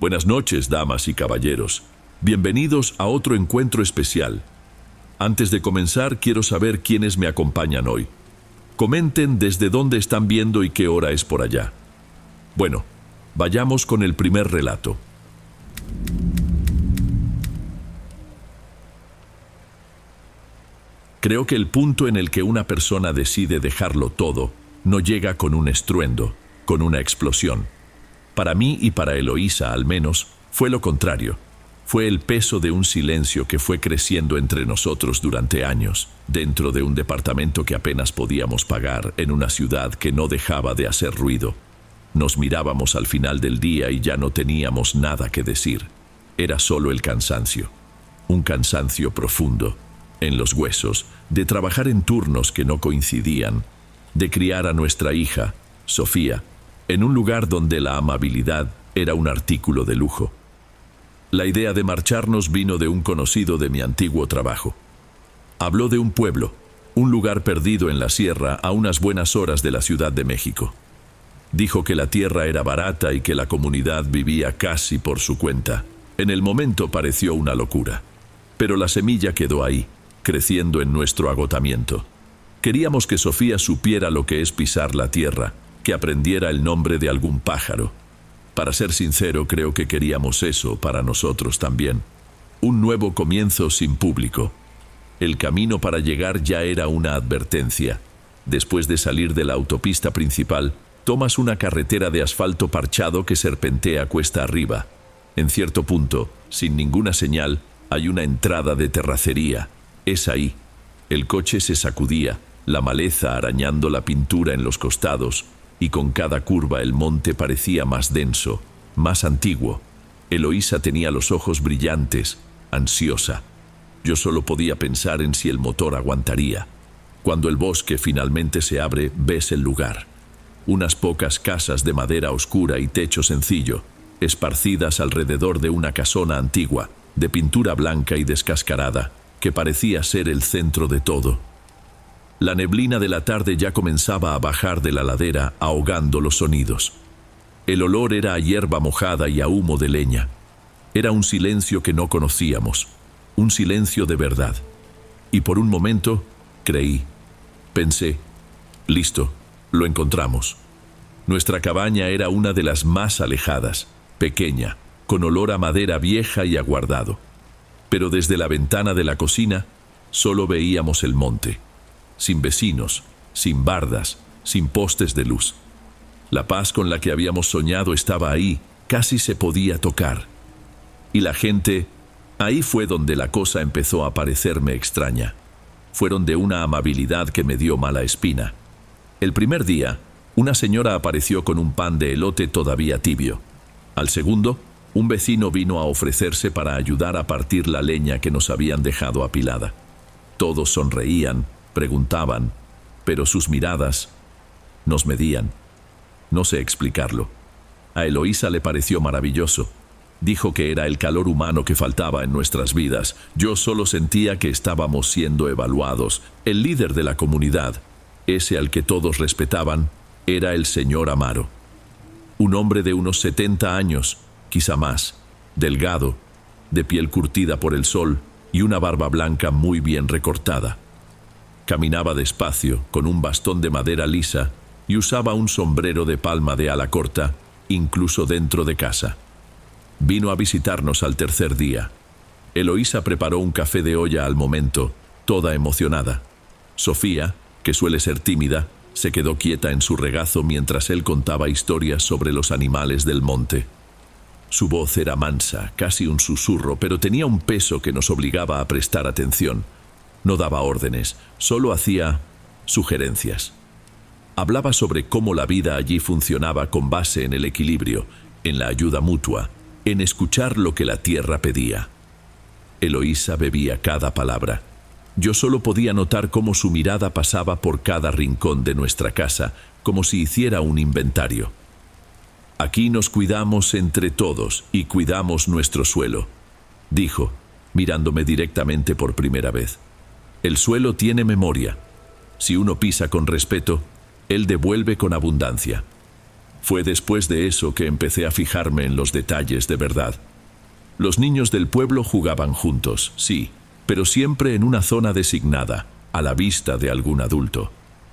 Buenas noches, damas y caballeros. Bienvenidos a otro encuentro especial. Antes de comenzar, quiero saber quiénes me acompañan hoy. Comenten desde dónde están viendo y qué hora es por allá. Bueno, vayamos con el primer relato. Creo que el punto en el que una persona decide dejarlo todo no llega con un estruendo, con una explosión. Para mí y para Eloísa, al menos, fue lo contrario. Fue el peso de un silencio que fue creciendo entre nosotros durante años, dentro de un departamento que apenas podíamos pagar, en una ciudad que no dejaba de hacer ruido. Nos mirábamos al final del día y ya no teníamos nada que decir. Era solo el cansancio. Un cansancio profundo, en los huesos, de trabajar en turnos que no coincidían, de criar a nuestra hija, Sofía, en un lugar donde la amabilidad era un artículo de lujo. La idea de marcharnos vino de un conocido de mi antiguo trabajo. Habló de un pueblo, un lugar perdido en la sierra a unas buenas horas de la Ciudad de México. Dijo que la tierra era barata y que la comunidad vivía casi por su cuenta. En el momento pareció una locura, pero la semilla quedó ahí, creciendo en nuestro agotamiento. Queríamos que Sofía supiera lo que es pisar la tierra, que aprendiera el nombre de algún pájaro. Para ser sincero, creo que queríamos eso para nosotros también. Un nuevo comienzo sin público. El camino para llegar ya era una advertencia. Después de salir de la autopista principal, tomas una carretera de asfalto parchado que serpentea cuesta arriba. En cierto punto, sin ninguna señal, hay una entrada de terracería. Es ahí. El coche se sacudía, la maleza arañando la pintura en los costados, y con cada curva el monte parecía más denso, más antiguo. Eloísa tenía los ojos brillantes, ansiosa. Yo solo podía pensar en si el motor aguantaría. Cuando el bosque finalmente se abre, ves el lugar. Unas pocas casas de madera oscura y techo sencillo, esparcidas alrededor de una casona antigua, de pintura blanca y descascarada, que parecía ser el centro de todo. La neblina de la tarde ya comenzaba a bajar de la ladera, ahogando los sonidos. El olor era a hierba mojada y a humo de leña. Era un silencio que no conocíamos, un silencio de verdad. Y por un momento, creí, pensé, listo, lo encontramos. Nuestra cabaña era una de las más alejadas, pequeña, con olor a madera vieja y aguardado. Pero desde la ventana de la cocina, solo veíamos el monte. Sin vecinos, sin bardas, sin postes de luz. La paz con la que habíamos soñado estaba ahí, casi se podía tocar. Y la gente, ahí fue donde la cosa empezó a parecerme extraña. Fueron de una amabilidad que me dio mala espina. El primer día, una señora apareció con un pan de elote todavía tibio. Al segundo, un vecino vino a ofrecerse para ayudar a partir la leña que nos habían dejado apilada. Todos sonreían, preguntaban, pero sus miradas nos medían. No sé explicarlo. A Eloísa le pareció maravilloso. Dijo que era el calor humano que faltaba en nuestras vidas. Yo solo sentía que estábamos siendo evaluados. El líder de la comunidad, ese al que todos respetaban, era el señor Amaro. Un hombre de unos 70 años, quizá más, delgado, de piel curtida por el sol y una barba blanca muy bien recortada. Caminaba despacio, con un bastón de madera lisa, y usaba un sombrero de palma de ala corta, incluso dentro de casa. Vino a visitarnos al tercer día. Eloísa preparó un café de olla al momento, toda emocionada. Sofía, que suele ser tímida, se quedó quieta en su regazo mientras él contaba historias sobre los animales del monte. Su voz era mansa, casi un susurro, pero tenía un peso que nos obligaba a prestar atención. No daba órdenes, solo hacía sugerencias. Hablaba sobre cómo la vida allí funcionaba con base en el equilibrio, en la ayuda mutua, en escuchar lo que la tierra pedía. Eloísa bebía cada palabra. Yo solo podía notar cómo su mirada pasaba por cada rincón de nuestra casa, como si hiciera un inventario. Aquí nos cuidamos entre todos y cuidamos nuestro suelo, dijo, mirándome directamente por primera vez. El suelo tiene memoria. Si uno pisa con respeto, él devuelve con abundancia. Fue después de eso que empecé a fijarme en los detalles de verdad. Los niños del pueblo jugaban juntos, sí, pero siempre en una zona designada, a la vista de algún adulto.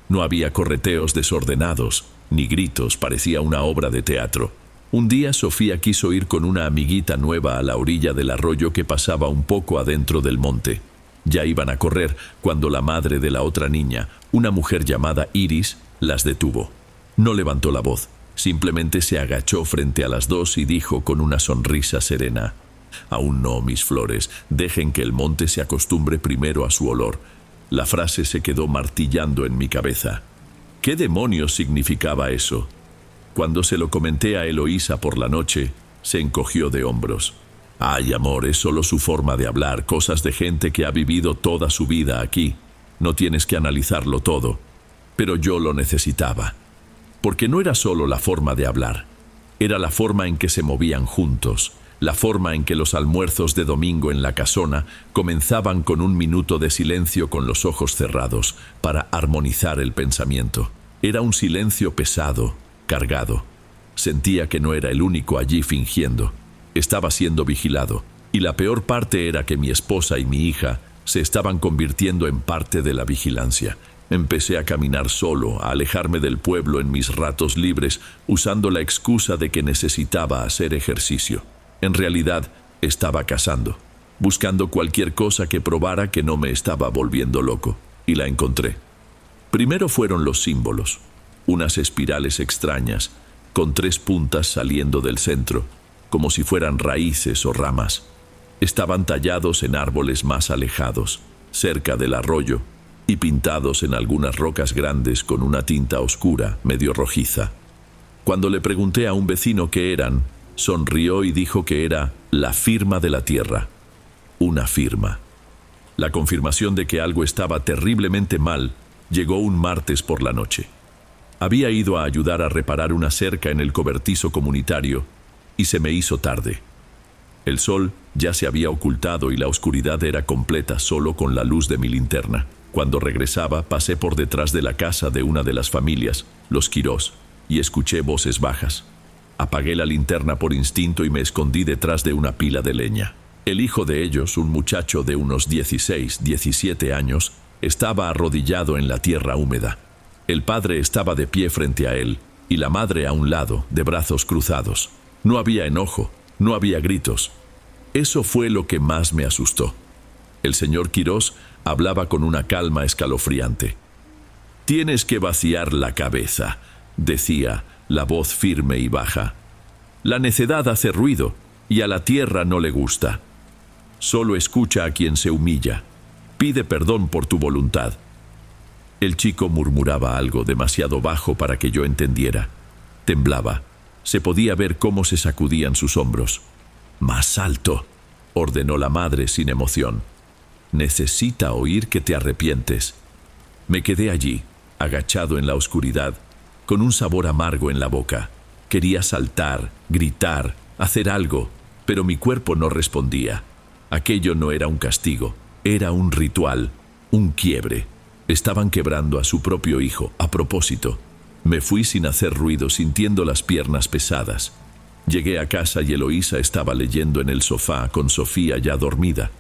No había correteos desordenados, ni gritos, parecía una obra de teatro. Un día Sofía quiso ir con una amiguita nueva a la orilla del arroyo que pasaba un poco adentro del monte. Ya iban a correr cuando la madre de la otra niña, una mujer llamada Iris, las detuvo. No levantó la voz, simplemente se agachó frente a las dos y dijo con una sonrisa serena: «Aún no, mis flores, dejen que el monte se acostumbre primero a su olor». La frase se quedó martillando en mi cabeza. ¿Qué demonios significaba eso? Cuando se lo comenté a Eloísa por la noche, se encogió de hombros. «Ay, amor, es solo su forma de hablar, cosas de gente que ha vivido toda su vida aquí. No tienes que analizarlo todo». Pero yo lo necesitaba. Porque no era solo la forma de hablar, era la forma en que se movían juntos, la forma en que los almuerzos de domingo en la casona comenzaban con un minuto de silencio con los ojos cerrados para armonizar el pensamiento. Era un silencio pesado, cargado. Sentía que no era el único allí fingiendo. Estaba siendo vigilado, y la peor parte era que mi esposa y mi hija se estaban convirtiendo en parte de la vigilancia. Empecé a caminar solo, a alejarme del pueblo en mis ratos libres, usando la excusa de que necesitaba hacer ejercicio. En realidad, estaba cazando, buscando cualquier cosa que probara que no me estaba volviendo loco, y la encontré. Primero fueron los símbolos, unas espirales extrañas, con 3 puntas saliendo del centro, como si fueran raíces o ramas. Estaban tallados en árboles más alejados, cerca del arroyo, y pintados en algunas rocas grandes con una tinta oscura, medio rojiza. Cuando le pregunté a un vecino qué eran, sonrió y dijo que era la firma de la tierra. Una firma. La confirmación de que algo estaba terriblemente mal llegó un martes por la noche. Había ido a ayudar a reparar una cerca en el cobertizo comunitario y se me hizo tarde. El sol ya se había ocultado y la oscuridad era completa solo con la luz de mi linterna. Cuando regresaba, pasé por detrás de la casa de una de las familias, los Quirós, y escuché voces bajas. Apagué la linterna por instinto y me escondí detrás de una pila de leña. El hijo de ellos, un muchacho de unos 16, 17 años, estaba arrodillado en la tierra húmeda. El padre estaba de pie frente a él, y la madre a un lado, de brazos cruzados. No había enojo, no había gritos. Eso fue lo que más me asustó. El señor Quirós hablaba con una calma escalofriante. «Tienes que vaciar la cabeza», decía, la voz firme y baja. «La necedad hace ruido, y a la tierra no le gusta. Solo escucha a quien se humilla. Pide perdón por tu voluntad». El chico murmuraba algo demasiado bajo para que yo entendiera. Temblaba. Se podía ver cómo se sacudían sus hombros. «Más alto», ordenó la madre sin emoción. «Necesita oír que te arrepientes». Me quedé allí, agachado en la oscuridad, con un sabor amargo en la boca. Quería saltar, gritar, hacer algo, pero mi cuerpo no respondía. Aquello no era un castigo, era un ritual, un quiebre. Estaban quebrando a su propio hijo, a propósito. Me fui sin hacer ruido, sintiendo las piernas pesadas. Llegué a casa y Eloísa estaba leyendo en el sofá con Sofía ya dormida.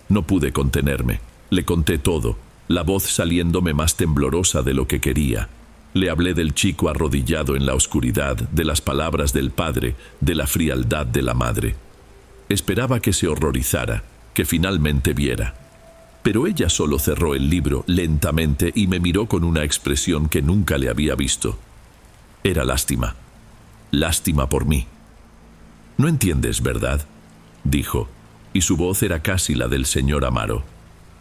No pude contenerme. Le conté todo, la voz saliéndome más temblorosa de lo que quería. Le hablé del chico arrodillado en la oscuridad, de las palabras del padre, de la frialdad de la madre. Esperaba que se horrorizara, que finalmente viera. Pero ella solo cerró el libro lentamente y me miró con una expresión que nunca le había visto. Era lástima. Lástima por mí. «No entiendes, ¿verdad?», dijo, y su voz era casi la del señor Amaro.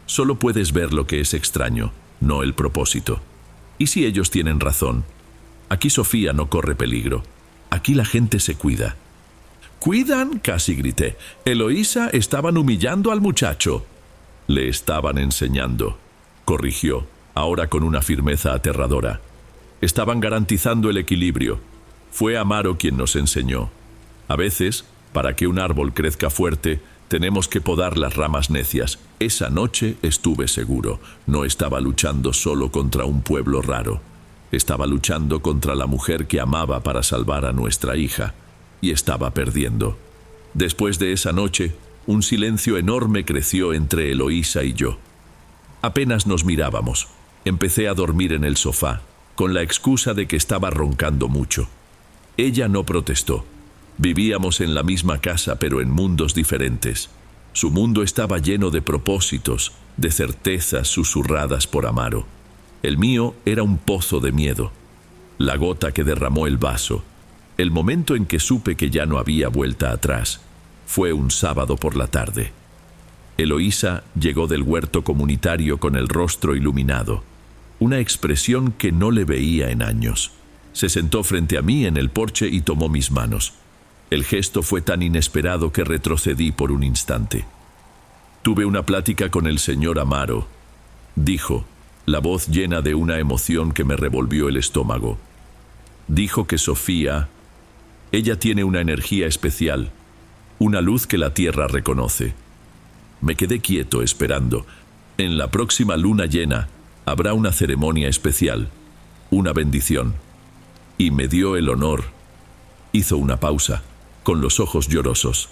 «Solo puedes ver lo que es extraño, no el propósito. ¿Y si ellos tienen razón? Aquí Sofía no corre peligro. Aquí la gente se cuida». «¿Cuidan?», casi grité. «Eloísa, estaban humillando al muchacho». «Le estaban enseñando», corrigió, ahora con una firmeza aterradora. «Estaban garantizando el equilibrio. Fue Amaro quien nos enseñó. A veces, para que un árbol crezca fuerte, tenemos que podar las ramas necias. Esa noche estuve seguro, no estaba luchando solo contra un pueblo raro. Estaba luchando contra la mujer que amaba para salvar a nuestra hija, y estaba perdiendo. Después de esa noche, un silencio enorme creció entre Eloísa y yo. Apenas nos mirábamos. Empecé a dormir en el sofá, con la excusa de que estaba roncando mucho. Ella no protestó. Vivíamos en la misma casa, pero en mundos diferentes. Su mundo estaba lleno de propósitos, de certezas susurradas por Amaro. El mío era un pozo de miedo. La gota que derramó el vaso. El momento en que supe que ya no había vuelta atrás. Fue un sábado por la tarde. Eloísa llegó del huerto comunitario con el rostro iluminado. Una expresión que no le veía en años. Se sentó frente a mí en el porche y tomó mis manos. El gesto fue tan inesperado que retrocedí por un instante. Tuve una plática con el señor Amaro, dijo, la voz llena de una emoción que me revolvió el estómago. Dijo que Sofía, ella tiene una energía especial, una luz que la tierra reconoce. Me quedé quieto esperando. En la próxima luna llena habrá una ceremonia especial, una bendición. Y me dio el honor. Hizo una pausa, con los ojos llorosos.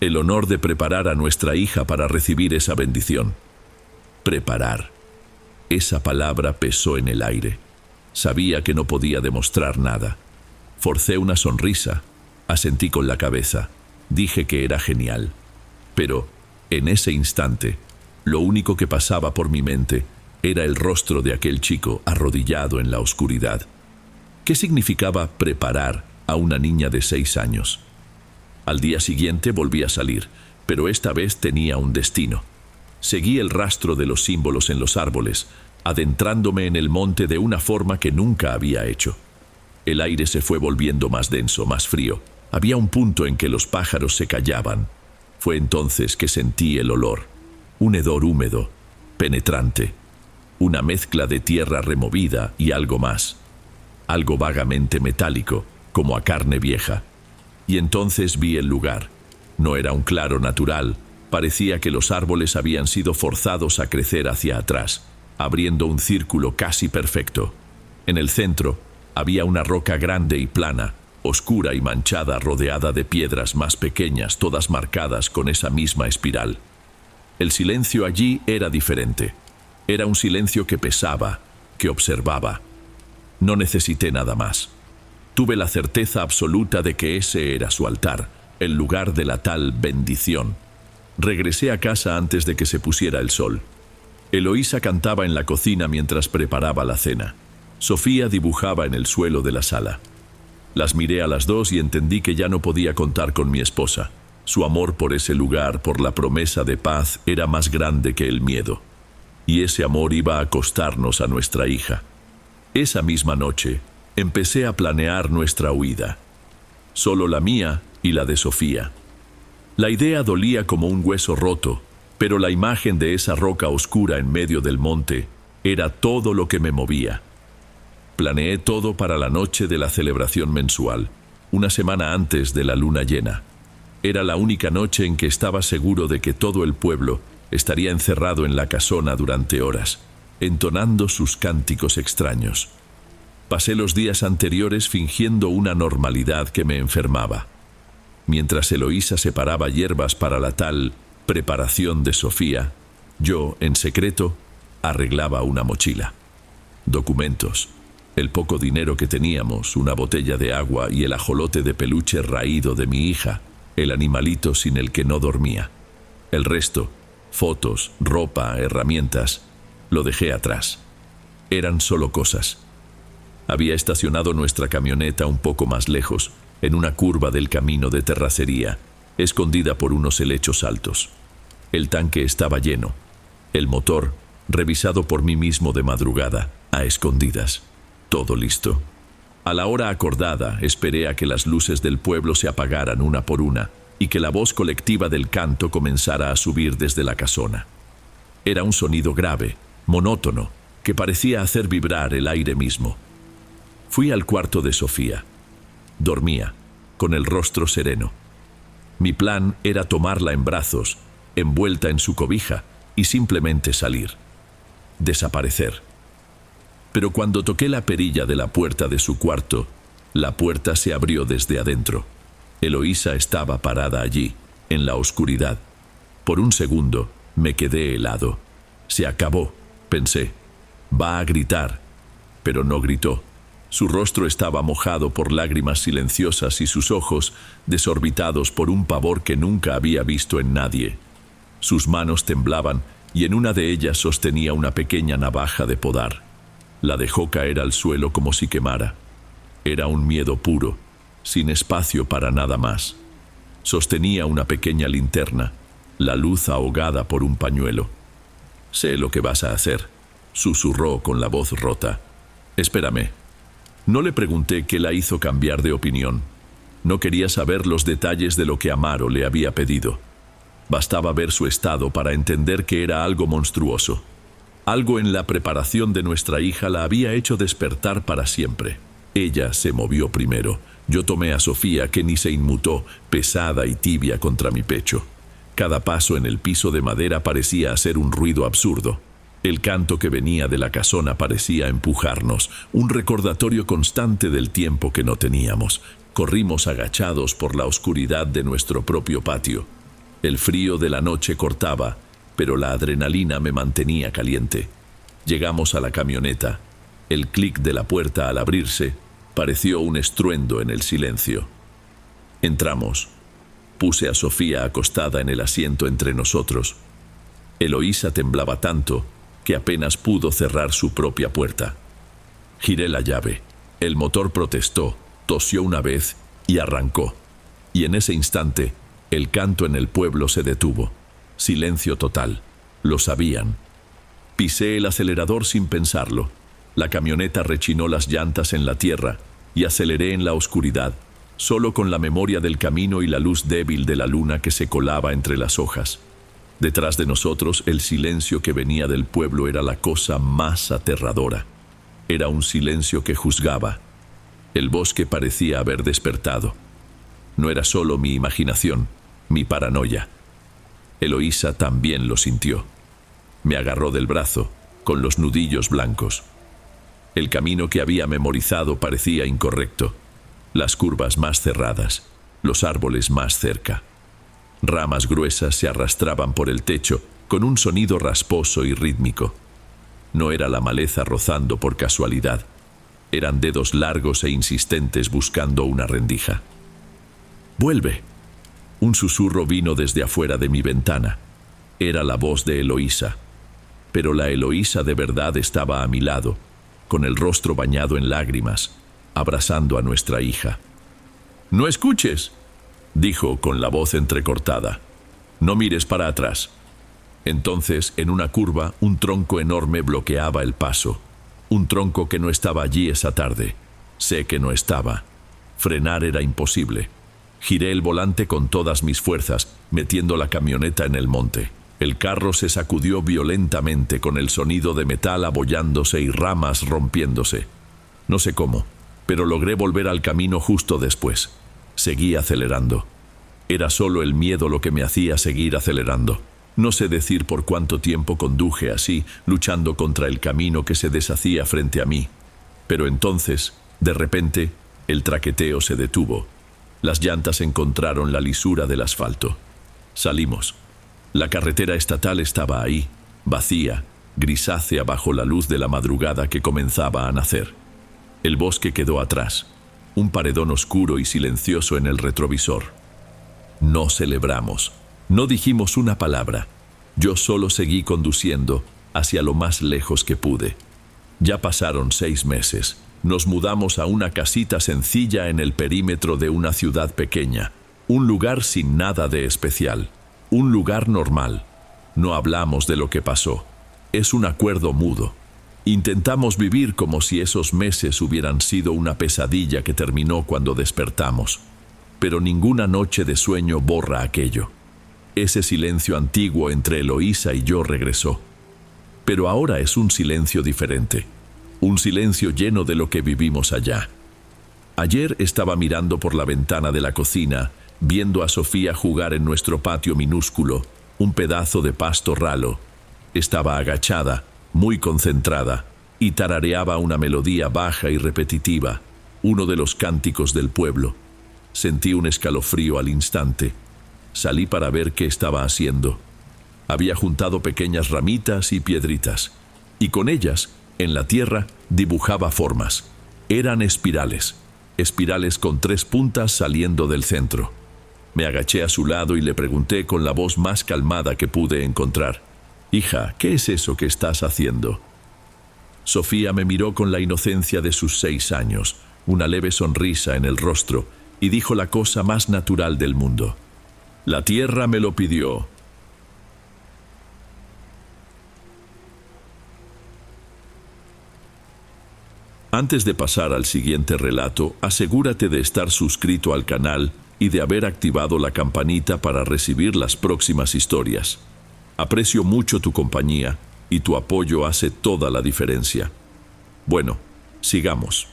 El honor de preparar a nuestra hija para recibir esa bendición. Preparar. Esa palabra pesó en el aire. Sabía que no podía demostrar nada. Forcé una sonrisa. Asentí con la cabeza. Dije que era genial. Pero, en ese instante, lo único que pasaba por mi mente era el rostro de aquel chico arrodillado en la oscuridad. ¿Qué significaba preparar a una niña de 6 años? Al día siguiente volví a salir, pero esta vez tenía un destino. Seguí el rastro de los símbolos en los árboles, adentrándome en el monte de una forma que nunca había hecho. El aire se fue volviendo más denso, más frío. Había un punto en que los pájaros se callaban. Fue entonces que sentí el olor. Un hedor húmedo, penetrante. Una mezcla de tierra removida y algo más. Algo vagamente metálico, como a carne vieja. Y entonces vi el lugar. No era un claro natural. Parecía que los árboles habían sido forzados a crecer hacia atrás, abriendo un círculo casi perfecto. En el centro había una roca grande y plana, oscura y manchada, rodeada de piedras más pequeñas, todas marcadas con esa misma espiral. El silencio allí era diferente. Era un silencio que pesaba, que observaba. No necesité nada más. Tuve la certeza absoluta de que ese era su altar, el lugar de la tal bendición. Regresé a casa antes de que se pusiera el sol. Eloísa cantaba en la cocina mientras preparaba la cena. Sofía dibujaba en el suelo de la sala. Las miré a las dos y entendí que ya no podía contar con mi esposa. Su amor por ese lugar, por la promesa de paz, era más grande que el miedo. Y ese amor iba a costarnos a nuestra hija. Esa misma noche, empecé a planear nuestra huida. Solo la mía y la de Sofía. La idea dolía como un hueso roto, pero la imagen de esa roca oscura en medio del monte era todo lo que me movía. Planeé todo para la noche de la celebración mensual, una semana antes de la luna llena. Era la única noche en que estaba seguro de que todo el pueblo estaría encerrado en la casona durante horas, entonando sus cánticos extraños. Pasé los días anteriores fingiendo una normalidad que me enfermaba. Mientras Eloísa separaba hierbas para la tal preparación de Sofía, yo, en secreto, arreglaba una mochila. Documentos, el poco dinero que teníamos, una botella de agua y el ajolote de peluche raído de mi hija, el animalito sin el que no dormía. El resto, fotos, ropa, herramientas, lo dejé atrás. Eran solo cosas. Había estacionado nuestra camioneta un poco más lejos, en una curva del camino de terracería, escondida por unos helechos altos. El tanque estaba lleno. El motor, revisado por mí mismo de madrugada, a escondidas. Todo listo. A la hora acordada, esperé a que las luces del pueblo se apagaran una por una y que la voz colectiva del canto comenzara a subir desde la casona. Era un sonido grave, monótono, que parecía hacer vibrar el aire mismo. Fui al cuarto de Sofía. Dormía, con el rostro sereno. Mi plan era tomarla en brazos, envuelta en su cobija, y simplemente salir. Desaparecer. Pero cuando toqué la perilla de la puerta de su cuarto, la puerta se abrió desde adentro. Eloísa estaba parada allí, en la oscuridad. Por un segundo, me quedé helado. Se acabó, pensé. Va a gritar. Pero no gritó. Su rostro estaba mojado por lágrimas silenciosas y sus ojos desorbitados por un pavor que nunca había visto en nadie. Sus manos temblaban y en una de ellas sostenía una pequeña navaja de podar. La dejó caer al suelo como si quemara. Era un miedo puro, sin espacio para nada más. Sostenía una pequeña linterna, la luz ahogada por un pañuelo. «Sé lo que vas a hacer», susurró con la voz rota. «Espérame». No le pregunté qué la hizo cambiar de opinión. No quería saber los detalles de lo que Amaro le había pedido. Bastaba ver su estado para entender que era algo monstruoso. Algo en la preparación de nuestra hija la había hecho despertar para siempre. Ella se movió primero. Yo tomé a Sofía, que ni se inmutó, pesada y tibia contra mi pecho. Cada paso en el piso de madera parecía hacer un ruido absurdo. El canto que venía de la casona parecía empujarnos, un recordatorio constante del tiempo que no teníamos. Corrimos agachados por la oscuridad de nuestro propio patio. El frío de la noche cortaba, pero la adrenalina me mantenía caliente. Llegamos a la camioneta. El clic de la puerta al abrirse pareció un estruendo en el silencio. Entramos. Puse a Sofía acostada en el asiento entre nosotros. Eloísa temblaba tanto que apenas pudo cerrar su propia puerta. Giré la llave. El motor protestó, tosió una vez y arrancó. Y en ese instante, el canto en el pueblo se detuvo. Silencio total. Lo sabían. Pisé el acelerador sin pensarlo. La camioneta rechinó las llantas en la tierra y aceleré en la oscuridad, solo con la memoria del camino y la luz débil de la luna que se colaba entre las hojas. Detrás de nosotros, el silencio que venía del pueblo era la cosa más aterradora. Era un silencio que juzgaba. El bosque parecía haber despertado. No era solo mi imaginación, mi paranoia. Eloísa también lo sintió. Me agarró del brazo, con los nudillos blancos. El camino que había memorizado parecía incorrecto. Las curvas más cerradas, los árboles más cerca. Ramas gruesas se arrastraban por el techo con un sonido rasposo y rítmico. No era la maleza rozando por casualidad. Eran dedos largos e insistentes buscando una rendija. «¡Vuelve!». Un susurro vino desde afuera de mi ventana. Era la voz de Eloísa. Pero la Eloísa de verdad estaba a mi lado, con el rostro bañado en lágrimas, abrazando a nuestra hija. «¡No escuches!», dijo con la voz entrecortada. «No mires para atrás». Entonces, en una curva, un tronco enorme bloqueaba el paso. Un tronco que no estaba allí esa tarde. Sé que no estaba. Frenar era imposible. Giré el volante con todas mis fuerzas, metiendo la camioneta en el monte. El carro se sacudió violentamente con el sonido de metal abollándose y ramas rompiéndose. No sé cómo, pero logré volver al camino justo después. Seguí acelerando. Era solo el miedo lo que me hacía seguir acelerando. No sé decir por cuánto tiempo conduje así, luchando contra el camino que se deshacía frente a mí. Pero entonces, de repente, el traqueteo se detuvo. Las llantas encontraron la lisura del asfalto. Salimos. La carretera estatal estaba ahí, vacía, grisácea bajo la luz de la madrugada que comenzaba a nacer. El bosque quedó atrás, un paredón oscuro y silencioso en el retrovisor. No celebramos, no dijimos una palabra. Yo solo seguí conduciendo hacia lo más lejos que pude. Ya pasaron 6 meses. Nos mudamos a una casita sencilla en el perímetro de una ciudad pequeña, un lugar sin nada de especial, un lugar normal. No hablamos de lo que pasó. Es un acuerdo mudo. Intentamos vivir como si esos meses hubieran sido una pesadilla que terminó cuando despertamos. Pero ninguna noche de sueño borra aquello. Ese silencio antiguo entre Eloísa y yo regresó. Pero ahora es un silencio diferente. Un silencio lleno de lo que vivimos allá. Ayer estaba mirando por la ventana de la cocina, viendo a Sofía jugar en nuestro patio minúsculo, un pedazo de pasto ralo. Estaba agachada, muy concentrada, y tarareaba una melodía baja y repetitiva, uno de los cánticos del pueblo. Sentí un escalofrío al instante. Salí para ver qué estaba haciendo. Había juntado pequeñas ramitas y piedritas, y con ellas, en la tierra, dibujaba formas. Eran espirales con 3 puntas saliendo del centro. Me agaché a su lado y le pregunté con la voz más calmada que pude encontrar: «Hija, ¿qué es eso que estás haciendo?». Sofía me miró con la inocencia de sus 6 años, una leve sonrisa en el rostro, y dijo la cosa más natural del mundo: «La tierra me lo pidió». Antes de pasar al siguiente relato, asegúrate de estar suscrito al canal y de haber activado la campanita para recibir las próximas historias. Aprecio mucho tu compañía y tu apoyo hace toda la diferencia. Bueno, sigamos.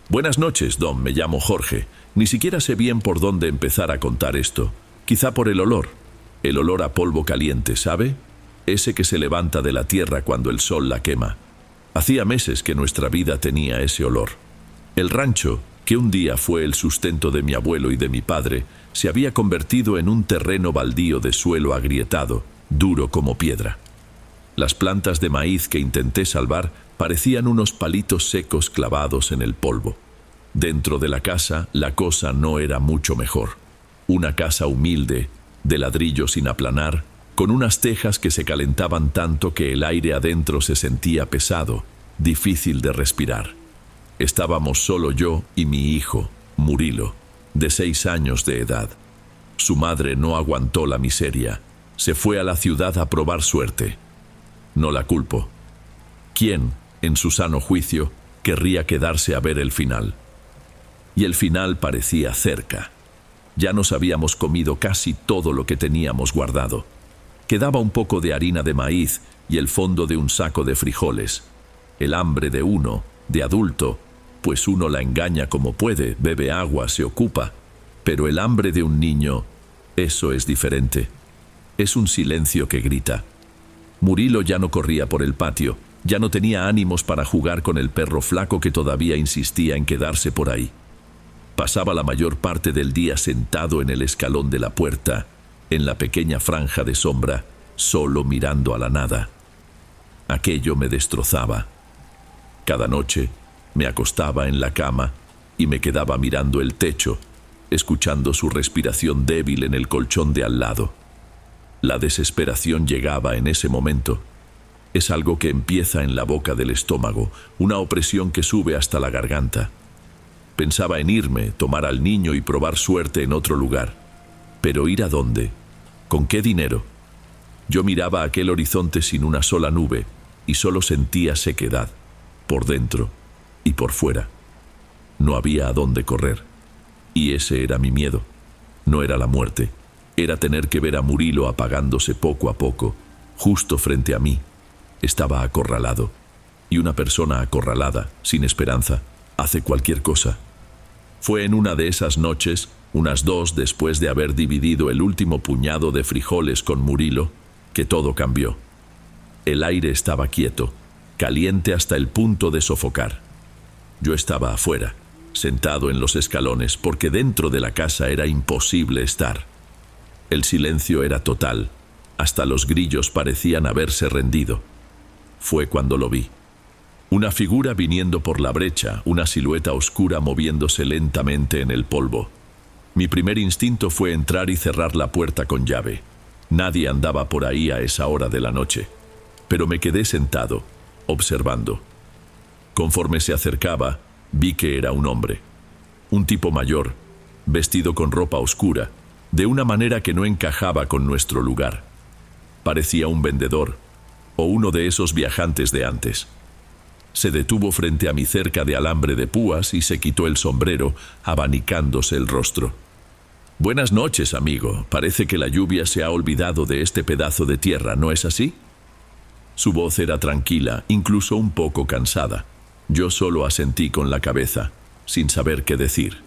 Buenas noches, Don. Me llamo Jorge. Ni siquiera sé bien por dónde empezar a contar esto. Quizá por el olor. El olor a polvo caliente, ¿sabe? Ese que se levanta de la tierra cuando el sol la quema. Hacía meses que nuestra vida tenía ese olor. El rancho, que un día fue el sustento de mi abuelo y de mi padre, se había convertido en un terreno baldío de suelo agrietado, duro como piedra. Las plantas de maíz que intenté salvar parecían unos palitos secos clavados en el polvo. Dentro de la casa, la cosa no era mucho mejor. Una casa humilde, de ladrillo sin aplanar, con unas tejas que se calentaban tanto que el aire adentro se sentía pesado, difícil de respirar. Estábamos solo yo y mi hijo, Murilo, de 6 años de edad. Su madre no aguantó la miseria. Se fue a la ciudad a probar suerte. No la culpo. ¿Quién, en su sano juicio, querría quedarse a ver el final? Y el final parecía cerca. Ya nos habíamos comido casi todo lo que teníamos guardado. Quedaba un poco de harina de maíz y el fondo de un saco de frijoles. El hambre de uno, de adulto, pues uno la engaña como puede, bebe agua, se ocupa. Pero el hambre de un niño, eso es diferente. Es un silencio que grita. Murilo ya no corría por el patio, ya no tenía ánimos para jugar con el perro flaco que todavía insistía en quedarse por ahí. Pasaba la mayor parte del día sentado en el escalón de la puerta, en la pequeña franja de sombra, solo mirando a la nada. Aquello me destrozaba. Cada noche me acostaba en la cama y me quedaba mirando el techo, escuchando su respiración débil en el colchón de al lado. La desesperación llegaba en ese momento. Es algo que empieza en la boca del estómago, una opresión que sube hasta la garganta. Pensaba en irme, tomar al niño y probar suerte en otro lugar. ¿Pero ir a dónde? ¿Con qué dinero? Yo miraba aquel horizonte sin una sola nube y solo sentía sequedad, por dentro y por fuera. No había a dónde correr. Y ese era mi miedo. No era la muerte. Era tener que ver a Murilo apagándose poco a poco, justo frente a mí. Estaba acorralado. Y una persona acorralada, sin esperanza, hace cualquier cosa. Fue en una de esas noches, unas 2 después de haber dividido el último puñado de frijoles con Murilo, que todo cambió. El aire estaba quieto, caliente hasta el punto de sofocar. Yo estaba afuera, sentado en los escalones, porque dentro de la casa era imposible estar. El silencio era total, hasta los grillos parecían haberse rendido. Fue cuando lo vi. Una figura viniendo por la brecha, una silueta oscura moviéndose lentamente en el polvo. Mi primer instinto fue entrar y cerrar la puerta con llave. Nadie andaba por ahí a esa hora de la noche. Pero me quedé sentado, observando. Conforme se acercaba, vi que era un hombre. Un tipo mayor, vestido con ropa oscura, de una manera que no encajaba con nuestro lugar. Parecía un vendedor, o uno de esos viajantes de antes. Se detuvo frente a mí cerca de alambre de púas y se quitó el sombrero, abanicándose el rostro. «Buenas noches, amigo. Parece que la lluvia se ha olvidado de este pedazo de tierra, ¿no es así?». Su voz era tranquila, incluso un poco cansada. Yo solo asentí con la cabeza. sin saber qué decir.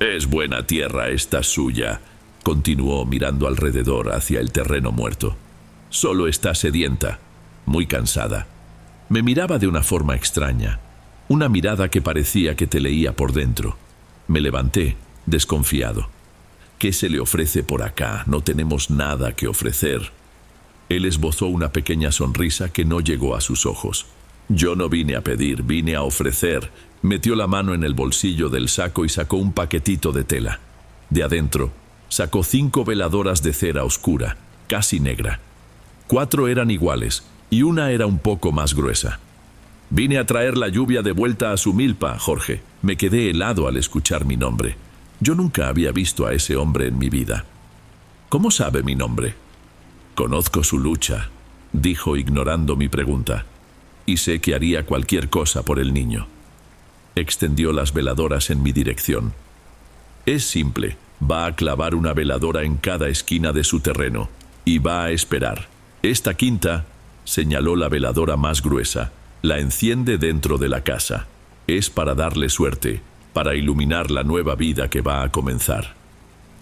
«Es buena tierra esta suya», continuó mirando alrededor hacia el terreno muerto. «Solo está sedienta, muy cansada». Me miraba de una forma extraña, una mirada que parecía que te leía por dentro. Me levanté, desconfiado. «¿Qué se le ofrece por acá? No tenemos nada que ofrecer». Él esbozó una pequeña sonrisa que no llegó a sus ojos. «Yo no vine a pedir, vine a ofrecer». Metió la mano en el bolsillo del saco y sacó un paquetito de tela. De adentro, sacó 5 veladoras de cera oscura, casi negra. 4 eran iguales y una era un poco más gruesa. «Vine a traer la lluvia de vuelta a su milpa, Jorge». Me quedé helado al escuchar mi nombre. Yo nunca había visto a ese hombre en mi vida. «¿Cómo sabe mi nombre?» «Conozco su lucha», dijo ignorando mi pregunta. «Y sé que haría cualquier cosa por el niño». Extendió las veladoras en mi dirección. «Es simple, va a clavar una veladora en cada esquina de su terreno y va a esperar. Esta quinta», señaló la veladora más gruesa, «la enciende dentro de la casa. Es para darle suerte, para iluminar la nueva vida que va a comenzar».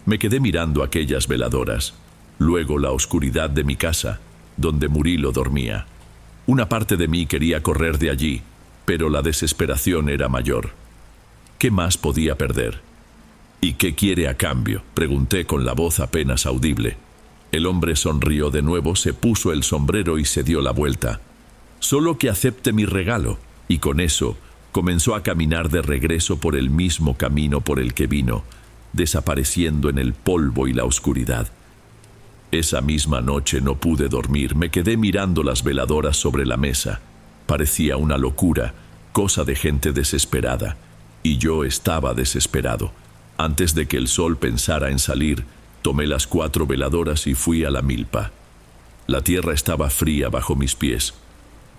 Me quedé mirando aquellas veladoras, luego la oscuridad de mi casa, donde Murilo dormía. Una parte de mí quería correr de allí, pero la desesperación era mayor. ¿Qué más podía perder? «¿Y qué quiere a cambio?», pregunté con la voz apenas audible. El hombre sonrió de nuevo, se puso el sombrero y se dio la vuelta. «Solo que acepte mi regalo», y con eso comenzó a caminar de regreso por el mismo camino por el que vino, desapareciendo en el polvo y la oscuridad. Esa misma noche no pude dormir, me quedé mirando las veladoras sobre la mesa. Parecía una locura, cosa de gente desesperada, y yo estaba desesperado. Antes de que el sol pensara en salir, tomé las 4 veladoras y fui a la milpa. La tierra estaba fría bajo mis pies.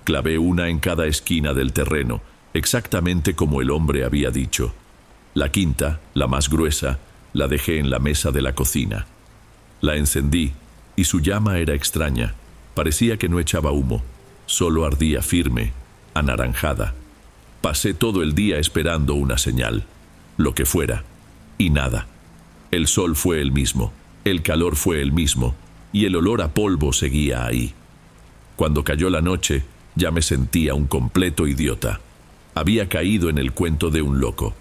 Clavé una en cada esquina del terreno, exactamente como el hombre había dicho. La quinta, la más gruesa, la dejé en la mesa de la cocina. La encendí, y su llama era extraña. Parecía que no echaba humo, solo ardía firme, anaranjada. Pasé todo el día esperando una señal, lo que fuera, y nada. El sol fue el mismo, el calor fue el mismo, y el olor a polvo seguía ahí. Cuando cayó la noche, ya me sentía un completo idiota. Había caído en el cuento de un loco.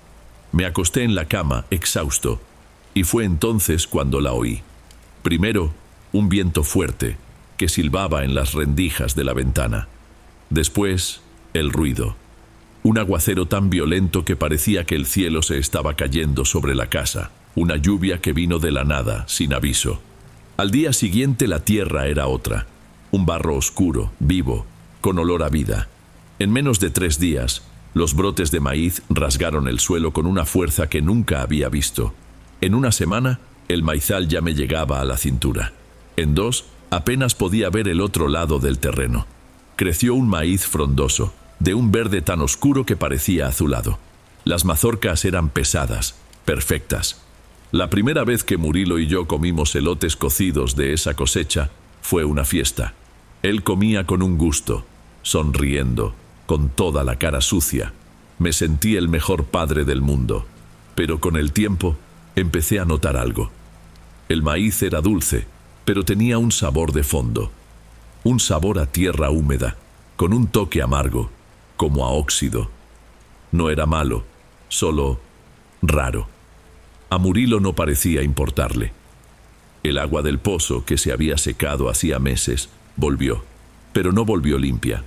Me acosté en la cama, exhausto, y fue entonces cuando la oí. Primero, un viento fuerte, que silbaba en las rendijas de la ventana. Después, el ruido. Un aguacero tan violento que parecía que el cielo se estaba cayendo sobre la casa. Una lluvia que vino de la nada, sin aviso. Al día siguiente la tierra era otra. Un barro oscuro, vivo, con olor a vida. En menos de 3 días, los brotes de maíz rasgaron el suelo con una fuerza que nunca había visto. En una semana, el maizal ya me llegaba a la cintura. En 2, apenas podía ver el otro lado del terreno. Creció un maíz frondoso, de un verde tan oscuro que parecía azulado. Las mazorcas eran pesadas, perfectas. La primera vez que Murilo y yo comimos elotes cocidos de esa cosecha, fue una fiesta. Él comía con un gusto, sonriendo, con toda la cara sucia. Me sentí el mejor padre del mundo, pero con el tiempo empecé a notar algo. El maíz era dulce, pero tenía un sabor de fondo. Un sabor a tierra húmeda, con un toque amargo, como a óxido. No era malo, solo raro. A Murilo no parecía importarle. El agua del pozo, que se había secado hacía meses, volvió, pero no volvió limpia.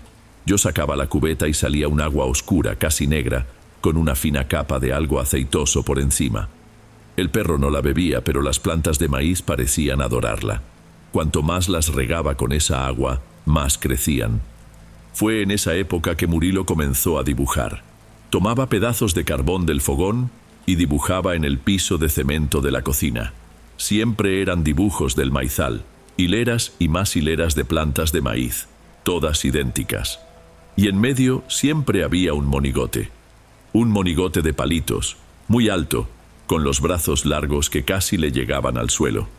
Yo sacaba la cubeta y salía un agua oscura, casi negra, con una fina capa de algo aceitoso por encima. El perro no la bebía, pero las plantas de maíz parecían adorarla. Cuanto más las regaba con esa agua, más crecían. Fue en esa época que Murilo comenzó a dibujar. Tomaba pedazos de carbón del fogón y dibujaba en el piso de cemento de la cocina. Siempre eran dibujos del maizal, hileras y más hileras de plantas de maíz, todas idénticas. Y en medio siempre había un monigote de palitos, muy alto, con los brazos largos que casi le llegaban al suelo.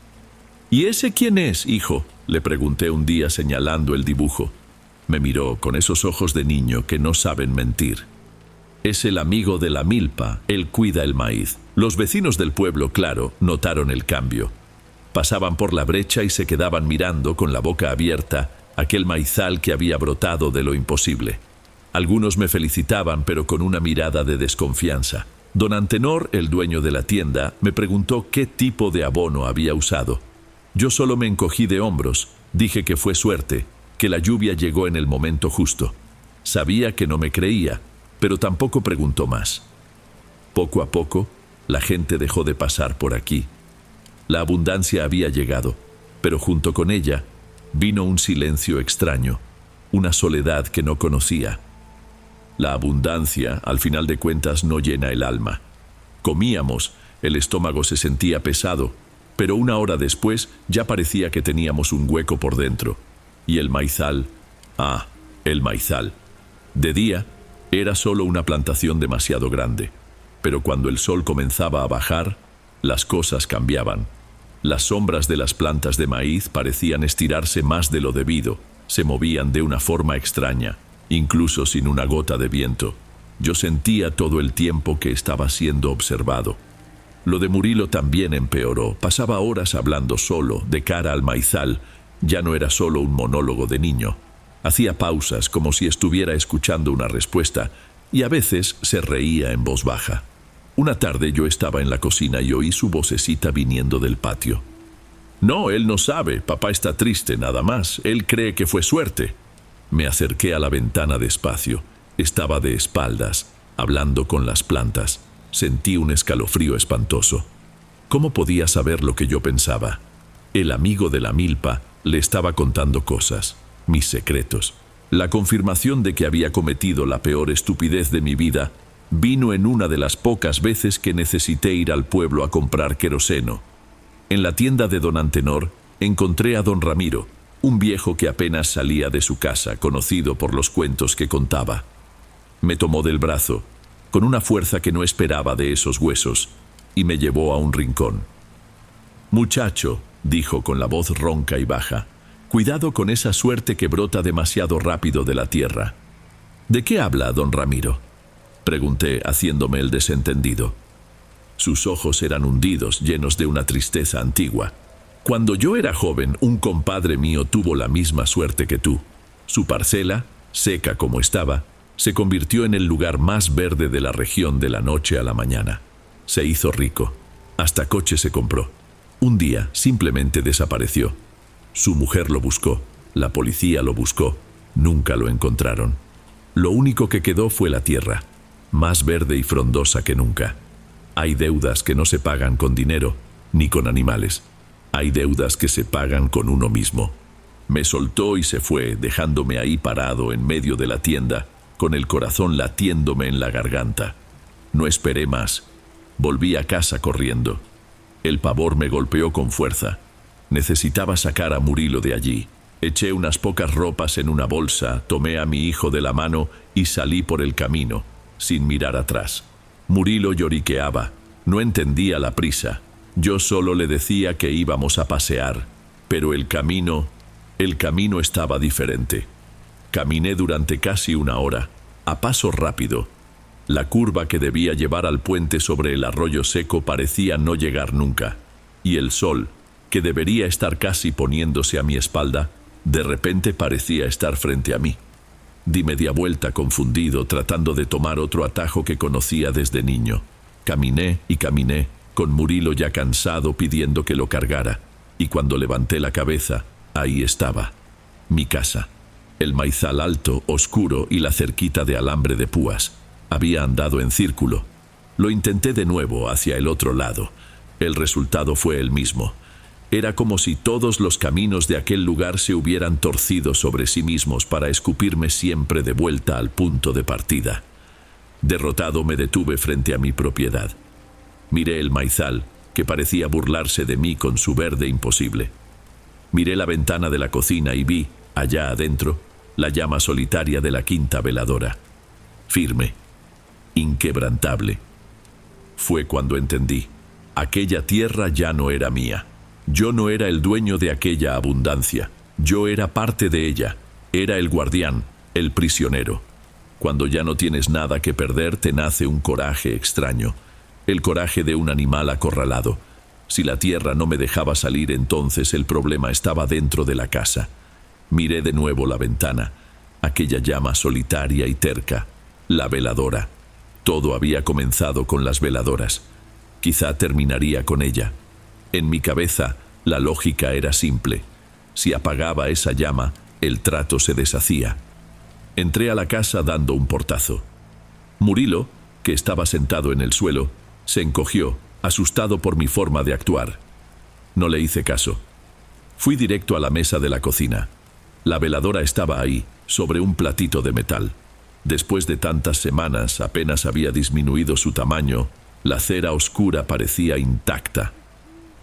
«¿Y ese quién es, hijo?», le pregunté un día señalando el dibujo. Me miró con esos ojos de niño que no saben mentir. Es el amigo de la milpa, él cuida el maíz. Los vecinos del pueblo, claro, notaron el cambio. Pasaban por la brecha y se quedaban mirando con la boca abierta aquel maizal que había brotado de lo imposible. Algunos me felicitaban, pero con una mirada de desconfianza. Don Antenor, el dueño de la tienda, me preguntó qué tipo de abono había usado. Yo solo me encogí de hombros, dije que fue suerte, que la lluvia llegó en el momento justo. Sabía que no me creía, pero tampoco preguntó más. Poco a poco, la gente dejó de pasar por aquí. La abundancia había llegado, pero junto con ella vino un silencio extraño, una soledad que no conocía. La abundancia, al final de cuentas, no llena el alma. Comíamos, el estómago se sentía pesado, pero una hora después ya parecía que teníamos un hueco por dentro. Y el maizal, el maizal. De día, era solo una plantación demasiado grande, pero cuando el sol comenzaba a bajar, las cosas cambiaban. Las sombras de las plantas de maíz parecían estirarse más de lo debido, se movían de una forma extraña, incluso sin una gota de viento. Yo sentía todo el tiempo que estaba siendo observado. Lo de Murilo también empeoró. Pasaba horas hablando solo, de cara al maizal. Ya no era solo un monólogo de niño. Hacía pausas como si estuviera escuchando una respuesta y a veces se reía en voz baja. Una tarde yo estaba en la cocina y oí su vocecita viniendo del patio. No, él no sabe, papá está triste nada más, él cree que fue suerte. Me acerqué a la ventana despacio. Estaba de espaldas, hablando con las plantas. Sentí un escalofrío espantoso. ¿Cómo podía saber lo que yo pensaba? El amigo de la milpa le estaba contando cosas, mis secretos. La confirmación de que había cometido la peor estupidez de mi vida vino en una de las pocas veces que necesité ir al pueblo a comprar queroseno. En la tienda de don Antenor encontré a don Ramiro, un viejo que apenas salía de su casa, conocido por los cuentos que contaba. Me tomó del brazo, con una fuerza que no esperaba de esos huesos, y me llevó a un rincón. «Muchacho», dijo con la voz ronca y baja, «cuidado con esa suerte que brota demasiado rápido de la tierra». «¿De qué habla don Ramiro?», pregunté, haciéndome el desentendido. Sus ojos eran hundidos, llenos de una tristeza antigua. «Cuando yo era joven, un compadre mío tuvo la misma suerte que tú. Su parcela, seca como estaba, se convirtió en el lugar más verde de la región de la noche a la mañana. Se hizo rico. Hasta coche se compró. Un día simplemente desapareció. Su mujer lo buscó, la policía lo buscó, nunca lo encontraron. Lo único que quedó fue la tierra, más verde y frondosa que nunca. Hay deudas que no se pagan con dinero, ni con animales. Hay deudas que se pagan con uno mismo». Me soltó y se fue, dejándome ahí parado en medio de la tienda, con el corazón latiéndome en la garganta. No esperé más. Volví a casa corriendo. El pavor me golpeó con fuerza. Necesitaba sacar a Murilo de allí. Eché unas pocas ropas en una bolsa, tomé a mi hijo de la mano y salí por el camino, sin mirar atrás. Murilo lloriqueaba. No entendía la prisa. Yo solo le decía que íbamos a pasear, pero el camino estaba diferente. Caminé durante casi una hora, a paso rápido. La curva que debía llevar al puente sobre el arroyo seco parecía no llegar nunca, y el sol, que debería estar casi poniéndose a mi espalda, de repente parecía estar frente a mí. Di media vuelta confundido, tratando de tomar otro atajo que conocía desde niño. Caminé y caminé, con Murilo ya cansado pidiendo que lo cargara, y cuando levanté la cabeza, ahí estaba, mi casa. El maizal alto, oscuro y la cerquita de alambre de púas. Había andado en círculo. Lo intenté de nuevo hacia el otro lado. El resultado fue el mismo. Era como si todos los caminos de aquel lugar se hubieran torcido sobre sí mismos para escupirme siempre de vuelta al punto de partida. Derrotado me detuve frente a mi propiedad. Miré el maizal, que parecía burlarse de mí con su verde imposible. Miré la ventana de la cocina y vi, allá adentro, la llama solitaria de la quinta veladora. Firme, inquebrantable. Fue cuando entendí. Aquella tierra ya no era mía. Yo no era el dueño de aquella abundancia. Yo era parte de ella. Era el guardián, el prisionero. Cuando ya no tienes nada que perder, te nace un coraje extraño, el coraje de un animal acorralado. Si la tierra no me dejaba salir, entonces el problema estaba dentro de la casa. Miré de nuevo la ventana, aquella llama solitaria y terca, la veladora. Todo había comenzado con las veladoras. Quizá terminaría con ella. En mi cabeza, la lógica era simple. Si apagaba esa llama, el trato se deshacía. Entré a la casa dando un portazo. Murilo, que estaba sentado en el suelo, se encogió, asustado por mi forma de actuar. No le hice caso. Fui directo a la mesa de la cocina. La veladora estaba ahí, sobre un platito de metal. Después de tantas semanas, apenas había disminuido su tamaño. La cera oscura parecía intacta.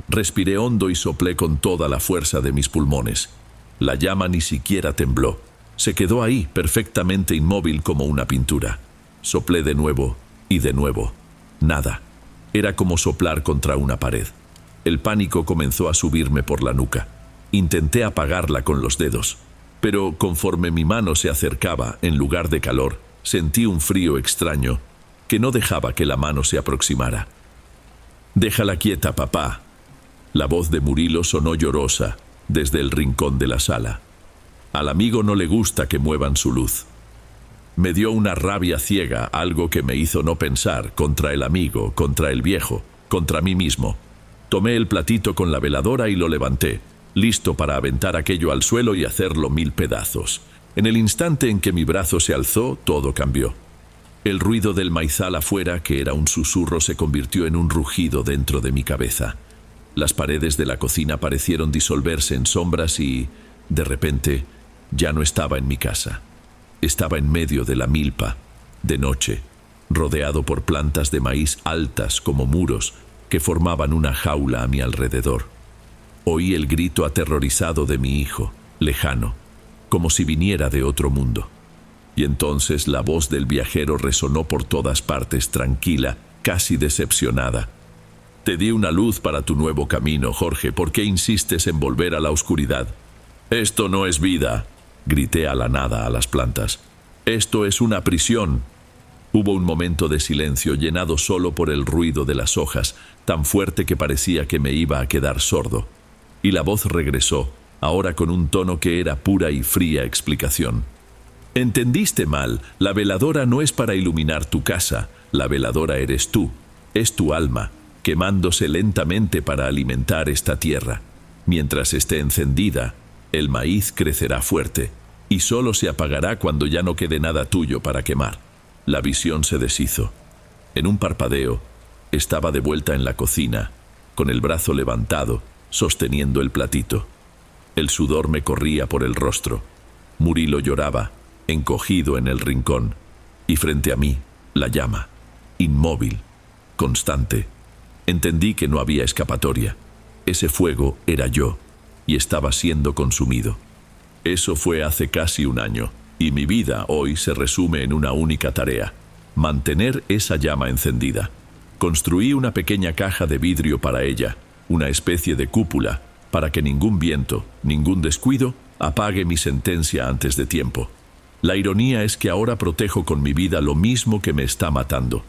Respiré hondo y soplé con toda la fuerza de mis pulmones. La llama ni siquiera tembló. Se quedó ahí, perfectamente inmóvil como una pintura. Soplé de nuevo y de nuevo. Nada. Era como soplar contra una pared. El pánico comenzó a subirme por la nuca. Intenté apagarla con los dedos, pero conforme mi mano se acercaba, en lugar de calor, sentí un frío extraño que no dejaba que la mano se aproximara. «Déjala quieta, papá». La voz de Murilo sonó llorosa desde el rincón de la sala. Al amigo no le gusta que muevan su luz. Me dio una rabia ciega, algo que me hizo no pensar, contra el amigo, contra el viejo, contra mí mismo. Tomé el platito con la veladora y lo levanté, listo para aventar aquello al suelo y hacerlo 1000 pedazos. En el instante en que mi brazo se alzó, todo cambió. El ruido del maizal afuera, que era un susurro, se convirtió en un rugido dentro de mi cabeza. Las paredes de la cocina parecieron disolverse en sombras y, de repente, ya no estaba en mi casa. Estaba en medio de la milpa, de noche, rodeado por plantas de maíz altas como muros que formaban una jaula a mi alrededor. Oí el grito aterrorizado de mi hijo, lejano, como si viniera de otro mundo. Y entonces la voz del viajero resonó por todas partes, tranquila, casi decepcionada. «Te di una luz para tu nuevo camino, Jorge. ¿Por qué insistes en volver a la oscuridad?» «Esto no es vida», grité a la nada, a las plantas. «Esto es una prisión». Hubo un momento de silencio llenado solo por el ruido de las hojas, tan fuerte que parecía que me iba a quedar sordo. Y la voz regresó, ahora con un tono que era pura y fría explicación. «Entendiste mal. La veladora no es para iluminar tu casa. La veladora eres tú. Es tu alma, quemándose lentamente para alimentar esta tierra. Mientras esté encendida, el maíz crecerá fuerte, y solo se apagará cuando ya no quede nada tuyo para quemar». La visión se deshizo. En un parpadeo, estaba de vuelta en la cocina, con el brazo levantado, sosteniendo el platito. El sudor me corría por el rostro. Murilo lloraba, encogido en el rincón, y frente a mí, la llama, inmóvil, constante. Entendí que no había escapatoria. Ese fuego era yo, y estaba siendo consumido. Eso fue hace casi un año, y mi vida hoy se resume en una única tarea: mantener esa llama encendida. Construí una pequeña caja de vidrio para ella, una especie de cúpula, para que ningún viento, ningún descuido, apague mi sentencia antes de tiempo. La ironía es que ahora protejo con mi vida lo mismo que me está matando.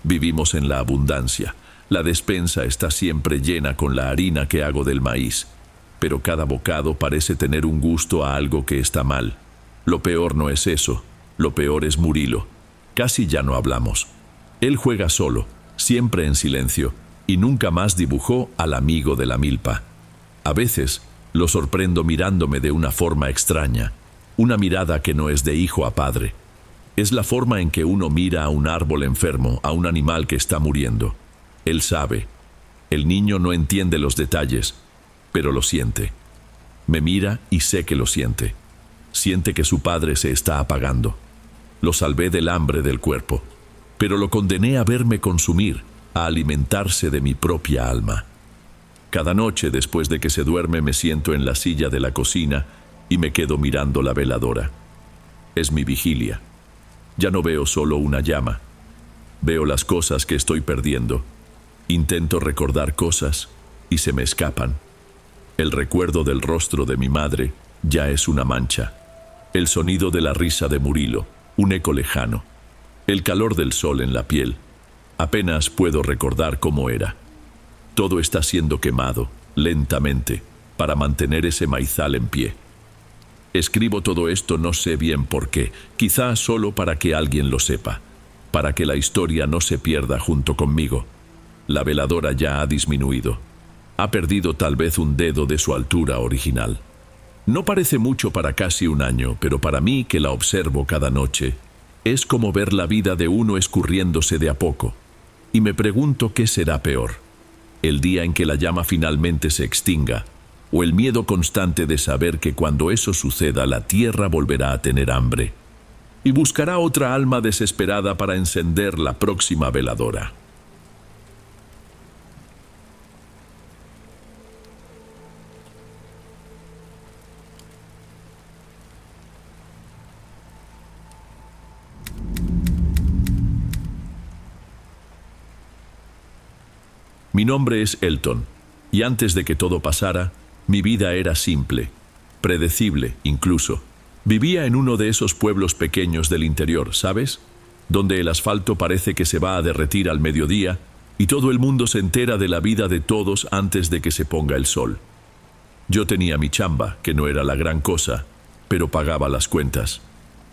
Vivimos en la abundancia. La despensa está siempre llena con la harina que hago del maíz, pero cada bocado parece tener un gusto a algo que está mal. Lo peor no es eso, lo peor es Murilo. Casi ya no hablamos. Él juega solo, siempre en silencio, y nunca más dibujó al amigo de la milpa. A veces lo sorprendo mirándome de una forma extraña, una mirada que no es de hijo a padre. Es la forma en que uno mira a un árbol enfermo, a un animal que está muriendo. Él sabe. El niño no entiende los detalles, pero lo siente. Me mira y sé que lo siente. Siente que su padre se está apagando. Lo salvé del hambre del cuerpo, pero lo condené a verme consumir, a alimentarse de mi propia alma. Cada noche, después de que se duerme, me siento en la silla de la cocina y me quedo mirando la veladora. Es mi vigilia. Ya no veo solo una llama. Veo las cosas que estoy perdiendo. Intento recordar cosas y se me escapan. El recuerdo del rostro de mi madre ya es una mancha. El sonido de la risa de Murilo, un eco lejano, el calor del sol en la piel. Apenas puedo recordar cómo era. Todo está siendo quemado, lentamente, para mantener ese maizal en pie. Escribo todo esto no sé bien por qué, quizá solo para que alguien lo sepa, para que la historia no se pierda junto conmigo. La veladora ya ha disminuido. Ha perdido tal vez un dedo de su altura original. No parece mucho para casi un año, pero para mí, que la observo cada noche, es como ver la vida de uno escurriéndose de a poco. Y me pregunto qué será peor: el día en que la llama finalmente se extinga, o el miedo constante de saber que cuando eso suceda la tierra volverá a tener hambre y buscará otra alma desesperada para encender la próxima veladora. Mi nombre es Elton, y antes de que todo pasara, mi vida era simple, predecible incluso. Vivía en uno de esos pueblos pequeños del interior, ¿sabes? Donde el asfalto parece que se va a derretir al mediodía y todo el mundo se entera de la vida de todos antes de que se ponga el sol. Yo tenía mi chamba, que no era la gran cosa, pero pagaba las cuentas.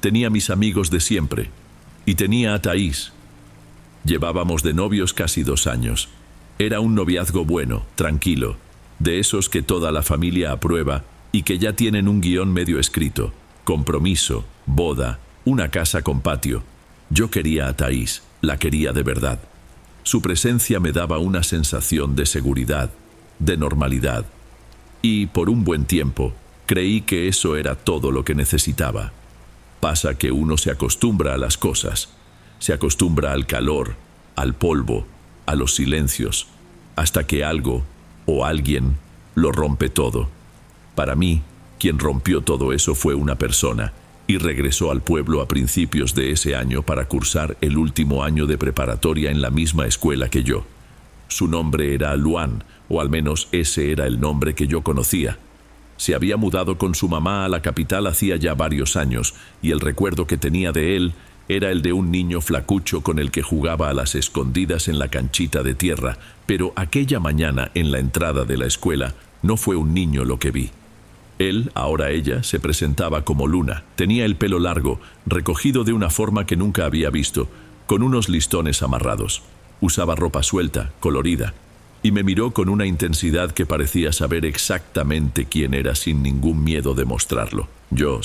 Tenía mis amigos de siempre, y tenía a Thaís. Llevábamos de novios casi 2 años. Era un noviazgo bueno, tranquilo, de esos que toda la familia aprueba y que ya tienen un guión medio escrito: compromiso, boda, una casa con patio. Yo quería a Thaís, la quería de verdad. Su presencia me daba una sensación de seguridad, de normalidad. Y, por un buen tiempo, creí que eso era todo lo que necesitaba. Pasa que uno se acostumbra a las cosas, se acostumbra al calor, al polvo, a los silencios, hasta que algo o alguien lo rompe todo. Para mí, quien rompió todo eso fue una persona, y regresó al pueblo a principios de ese año para cursar el último año de preparatoria en la misma escuela que yo. Su nombre era Luan, o al menos ese era el nombre que yo conocía. Se había mudado con su mamá a la capital hacía ya varios años, y el recuerdo que tenía de él era el de un niño flacucho con el que jugaba a las escondidas en la canchita de tierra, pero aquella mañana en la entrada de la escuela no fue un niño lo que vi. Él, ahora ella, se presentaba como Luna. Tenía el pelo largo, recogido de una forma que nunca había visto, con unos listones amarrados. Usaba ropa suelta, colorida, y me miró con una intensidad que parecía saber exactamente quién era sin ningún miedo de mostrarlo. Yo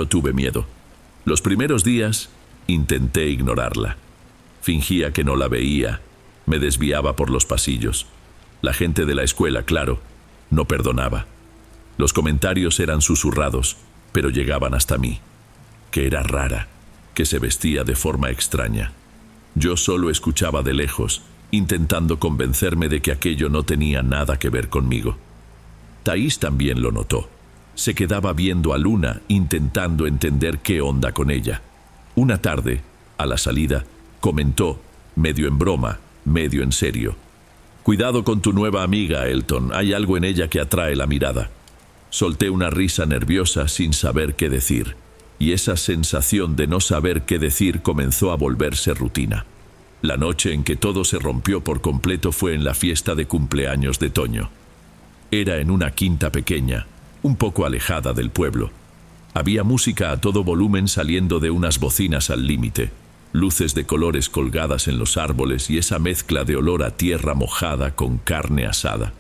tuve miedo. Los primeros días intenté ignorarla. Fingía que no la veía, me desviaba por los pasillos. La gente de la escuela, claro, no perdonaba. Los comentarios eran susurrados, pero llegaban hasta mí. Que era rara, que se vestía de forma extraña. Yo solo escuchaba de lejos, intentando convencerme de que aquello no tenía nada que ver conmigo. Thaís también lo notó. Se quedaba viendo a Luna, intentando entender qué onda con ella. Una tarde, a la salida, comentó, medio en broma, medio en serio: «Cuidado con tu nueva amiga, Elton, hay algo en ella que atrae la mirada». Solté una risa nerviosa sin saber qué decir, y esa sensación de no saber qué decir comenzó a volverse rutina. La noche en que todo se rompió por completo fue en la fiesta de cumpleaños de Toño. Era en una quinta pequeña, un poco alejada del pueblo. Había música a todo volumen saliendo de unas bocinas al límite, luces de colores colgadas en los árboles y esa mezcla de olor a tierra mojada con carne asada.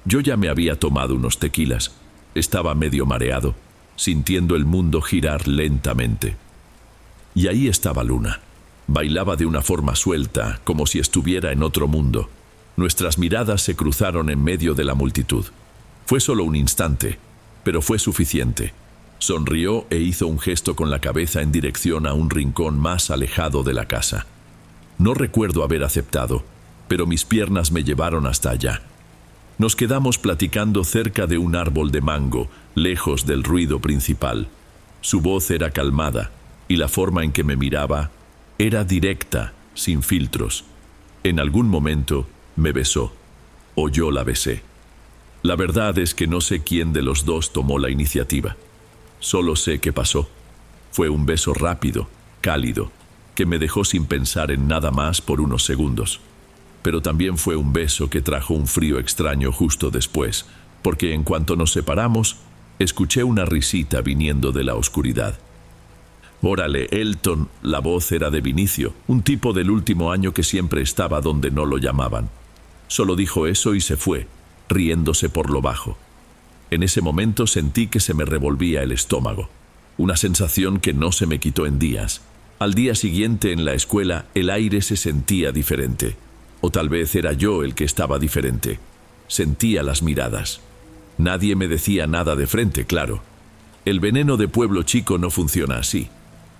Yo ya me había tomado unos tequilas. Estaba medio mareado, sintiendo el mundo girar lentamente. Y ahí estaba Luna. Bailaba de una forma suelta, como si estuviera en otro mundo. Nuestras miradas se cruzaron en medio de la multitud. Fue solo un instante, pero fue suficiente. Sonrió e hizo un gesto con la cabeza en dirección a un rincón más alejado de la casa. No recuerdo haber aceptado, pero mis piernas me llevaron hasta allá. Nos quedamos platicando cerca de un árbol de mango, lejos del ruido principal. Su voz era calmada, y la forma en que me miraba era directa, sin filtros. En algún momento me besó, o yo la besé. La verdad es que no sé quién de los dos tomó la iniciativa. Solo sé que pasó. Fue un beso rápido, cálido, que me dejó sin pensar en nada más por unos segundos. Pero también fue un beso que trajo un frío extraño justo después, porque en cuanto nos separamos, escuché una risita viniendo de la oscuridad. «Órale, Elton», la voz era de Vinicio, un tipo del último año que siempre estaba donde no lo llamaban. Solo dijo eso y se fue, riéndose por lo bajo. En ese momento sentí que se me revolvía el estómago, una sensación que no se me quitó en días. Al día siguiente en la escuela el aire se sentía diferente, o tal vez era yo el que estaba diferente. Sentía las miradas. Nadie me decía nada de frente, claro. El veneno de pueblo chico no funciona así.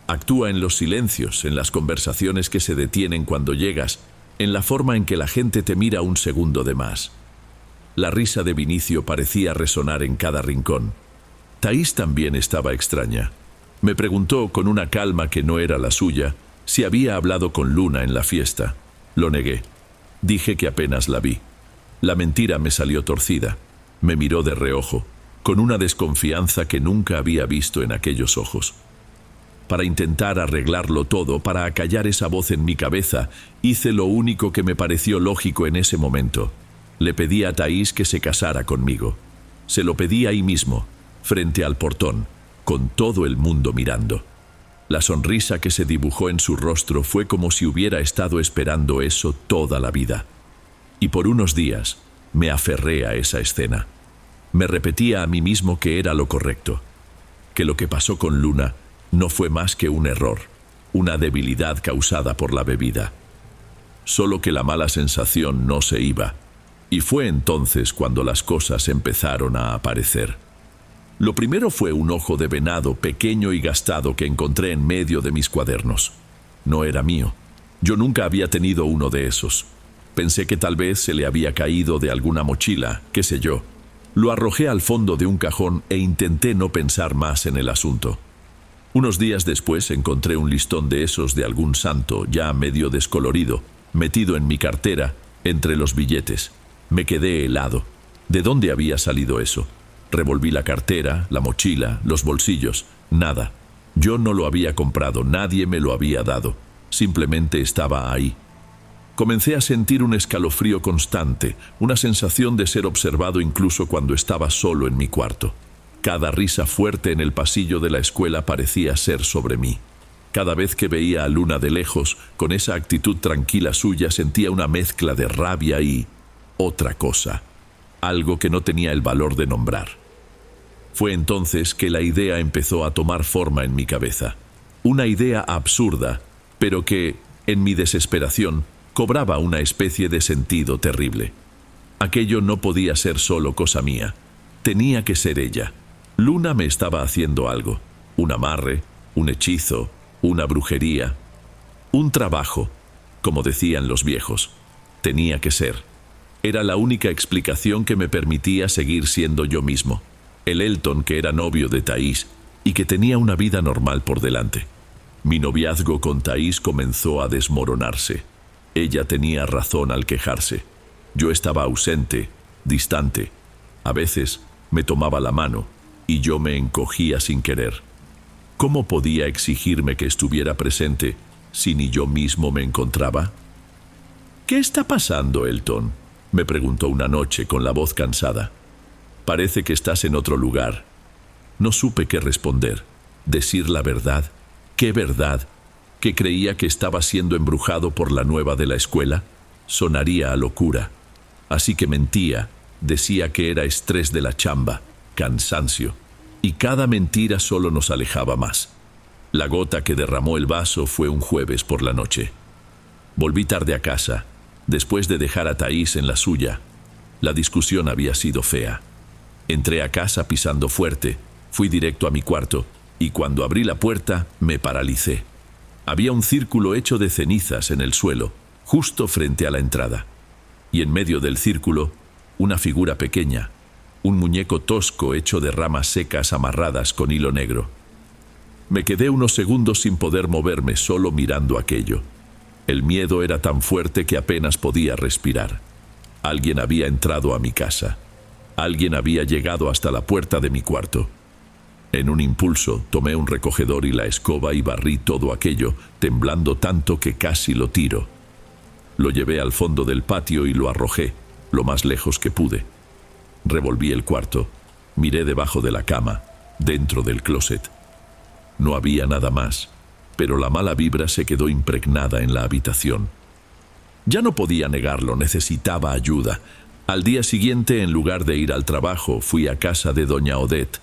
Actúa en los silencios, en las conversaciones que se detienen cuando llegas, en la forma en que la gente te mira un segundo de más. La risa de Vinicio parecía resonar en cada rincón. Thaís también estaba extraña. Me preguntó con una calma que no era la suya si había hablado con Luna en la fiesta. Lo negué. Dije que apenas la vi. La mentira me salió torcida. Me miró de reojo, con una desconfianza que nunca había visto en aquellos ojos. Para intentar arreglarlo todo, para acallar esa voz en mi cabeza, hice lo único que me pareció lógico en ese momento. Le pedí a Thaís que se casara conmigo. Se lo pedí ahí mismo, frente al portón, con todo el mundo mirando. La sonrisa que se dibujó en su rostro fue como si hubiera estado esperando eso toda la vida. Y por unos días me aferré a esa escena. Me repetía a mí mismo que era lo correcto, que lo que pasó con Luna no fue más que un error, una debilidad causada por la bebida. Solo que la mala sensación no se iba, y fue entonces cuando las cosas empezaron a aparecer. Lo primero fue un ojo de venado pequeño y gastado que encontré en medio de mis cuadernos. No era mío. Yo nunca había tenido uno de esos. Pensé que tal vez se le había caído de alguna mochila, qué sé yo. Lo arrojé al fondo de un cajón e intenté no pensar más en el asunto. Unos días después encontré un listón de esos de algún santo, ya medio descolorido, metido en mi cartera, entre los billetes. Me quedé helado. ¿De dónde había salido eso? Revolví la cartera, la mochila, los bolsillos. Nada. Yo no lo había comprado, nadie me lo había dado. Simplemente estaba ahí. Comencé a sentir un escalofrío constante, una sensación de ser observado incluso cuando estaba solo en mi cuarto. Cada risa fuerte en el pasillo de la escuela parecía ser sobre mí. Cada vez que veía a Luna de lejos, con esa actitud tranquila suya, sentía una mezcla de rabia y otra cosa, algo que no tenía el valor de nombrar. Fue entonces que la idea empezó a tomar forma en mi cabeza. Una idea absurda, pero que, en mi desesperación, cobraba una especie de sentido terrible. Aquello no podía ser solo cosa mía. Tenía que ser ella. Luna me estaba haciendo algo. Un amarre, un hechizo, una brujería. Un trabajo, como decían los viejos. Tenía que ser. Era la única explicación que me permitía seguir siendo yo mismo. El Elton que era novio de Thaís y que tenía una vida normal por delante. Mi noviazgo con Thaís comenzó a desmoronarse. Ella tenía razón al quejarse. Yo estaba ausente, distante. A veces me tomaba la mano y yo me encogía sin querer. ¿Cómo podía exigirme que estuviera presente si ni yo mismo me encontraba? «¿Qué está pasando, Elton?», me preguntó una noche con la voz cansada. «Parece que estás en otro lugar». No supe qué responder. Decir la verdad. ¿Qué verdad? ¿Que creía que estaba siendo embrujado por la nueva de la escuela? Sonaría a locura. Así que mentía. Decía que era estrés de la chamba, cansancio. Y cada mentira solo nos alejaba más. La gota que derramó el vaso fue un jueves por la noche. Volví tarde a casa, después de dejar a Thaís en la suya. La discusión había sido fea. Entré a casa pisando fuerte, fui directo a mi cuarto, y cuando abrí la puerta me paralicé. Había un círculo hecho de cenizas en el suelo, justo frente a la entrada. Y en medio del círculo, una figura pequeña, un muñeco tosco hecho de ramas secas amarradas con hilo negro. Me quedé unos segundos sin poder moverme, solo mirando aquello. El miedo era tan fuerte que apenas podía respirar. Alguien había entrado a mi casa. Alguien había llegado hasta la puerta de mi cuarto. En un impulso, tomé un recogedor y la escoba y barrí todo aquello, temblando tanto que casi lo tiro. Lo llevé al fondo del patio y lo arrojé, lo más lejos que pude. Revolví el cuarto, miré debajo de la cama, dentro del closet. No había nada más, pero la mala vibra se quedó impregnada en la habitación. Ya no podía negarlo, necesitaba ayuda. Al día siguiente, en lugar de ir al trabajo, fui a casa de doña Odette.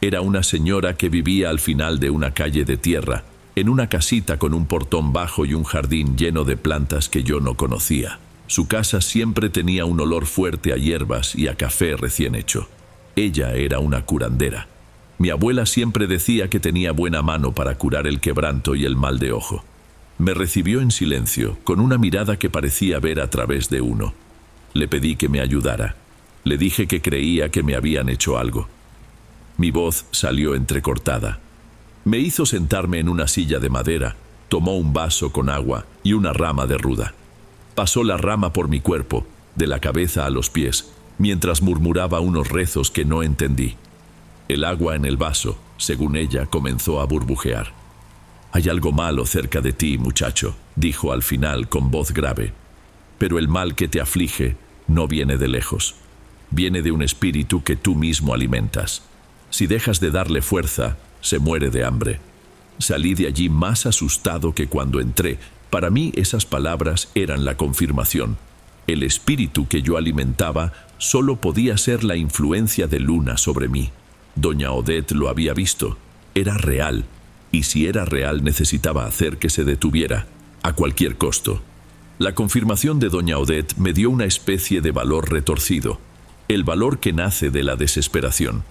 Era una señora que vivía al final de una calle de tierra, en una casita con un portón bajo y un jardín lleno de plantas que yo no conocía. Su casa siempre tenía un olor fuerte a hierbas y a café recién hecho. Ella era una curandera. Mi abuela siempre decía que tenía buena mano para curar el quebranto y el mal de ojo. Me recibió en silencio, con una mirada que parecía ver a través de uno. Le pedí que me ayudara. Le dije que creía que me habían hecho algo. Mi voz salió entrecortada. Me hizo sentarme en una silla de madera, tomó un vaso con agua y una rama de ruda. Pasó la rama por mi cuerpo, de la cabeza a los pies, mientras murmuraba unos rezos que no entendí. El agua en el vaso, según ella, comenzó a burbujear. «Hay algo malo cerca de ti, muchacho», dijo al final con voz grave. «Pero el mal que te aflige no viene de lejos. Viene de un espíritu que tú mismo alimentas. Si dejas de darle fuerza, se muere de hambre». Salí de allí más asustado que cuando entré. Para mí esas palabras eran la confirmación. El espíritu que yo alimentaba solo podía ser la influencia de Luna sobre mí. Doña Odette lo había visto. Era real. Y si era real, necesitaba hacer que se detuviera, a cualquier costo. La confirmación de doña Odette me dio una especie de valor retorcido. El valor que nace de la desesperación.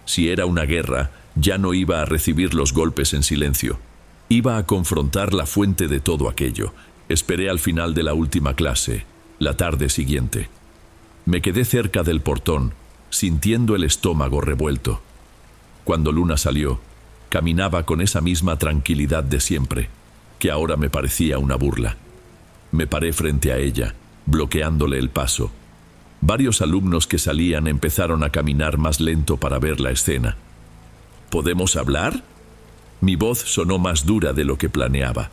Si era una guerra, ya no iba a recibir los golpes en silencio. Iba a confrontar la fuente de todo aquello. Esperé al final de la última clase, la tarde siguiente. Me quedé cerca del portón, sintiendo el estómago revuelto. Cuando Luna salió, caminaba con esa misma tranquilidad de siempre, que ahora me parecía una burla. Me paré frente a ella, bloqueándole el paso. Varios alumnos que salían empezaron a caminar más lento para ver la escena. ¿Podemos hablar? Mi voz sonó más dura de lo que planeaba.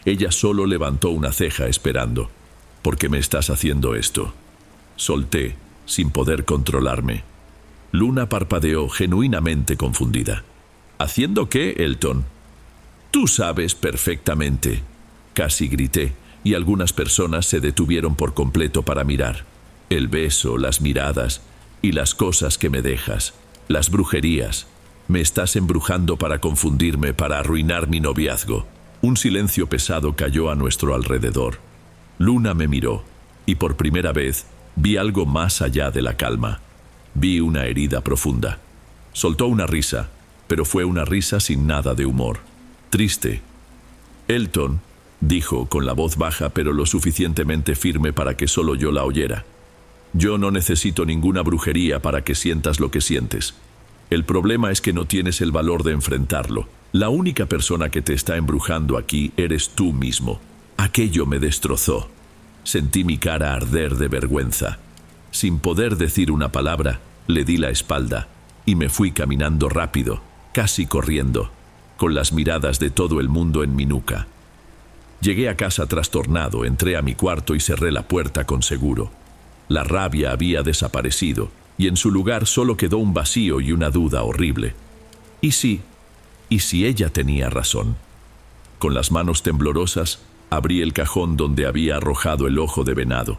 Ella solo levantó una ceja esperando. ¿Por qué me estás haciendo esto? Solté, sin poder controlarme. Luna parpadeó, genuinamente confundida. ¿Haciendo qué, Elton? Tú sabes perfectamente. Casi grité, y algunas personas se detuvieron por completo para mirar. El beso, las miradas y las cosas que me dejas. Las brujerías. Me estás embrujando para confundirme, para arruinar mi noviazgo. Un silencio pesado cayó a nuestro alrededor. Luna me miró, y por primera vez vi algo más allá de la calma. Vi una herida profunda. Soltó una risa, pero fue una risa sin nada de humor. Triste. Elton, dijo con la voz baja pero lo suficientemente firme para que solo yo la oyera. Yo no necesito ninguna brujería para que sientas lo que sientes. El problema es que no tienes el valor de enfrentarlo. La única persona que te está embrujando aquí eres tú mismo. Aquello me destrozó. Sentí mi cara arder de vergüenza. Sin poder decir una palabra, le di la espalda y me fui caminando rápido, casi corriendo, con las miradas de todo el mundo en mi nuca. Llegué a casa trastornado, entré a mi cuarto y cerré la puerta con seguro. La rabia había desaparecido y en su lugar solo quedó un vacío y una duda horrible. ¿Y si ella tenía razón? Con las manos temblorosas, abrí el cajón donde había arrojado el ojo de venado.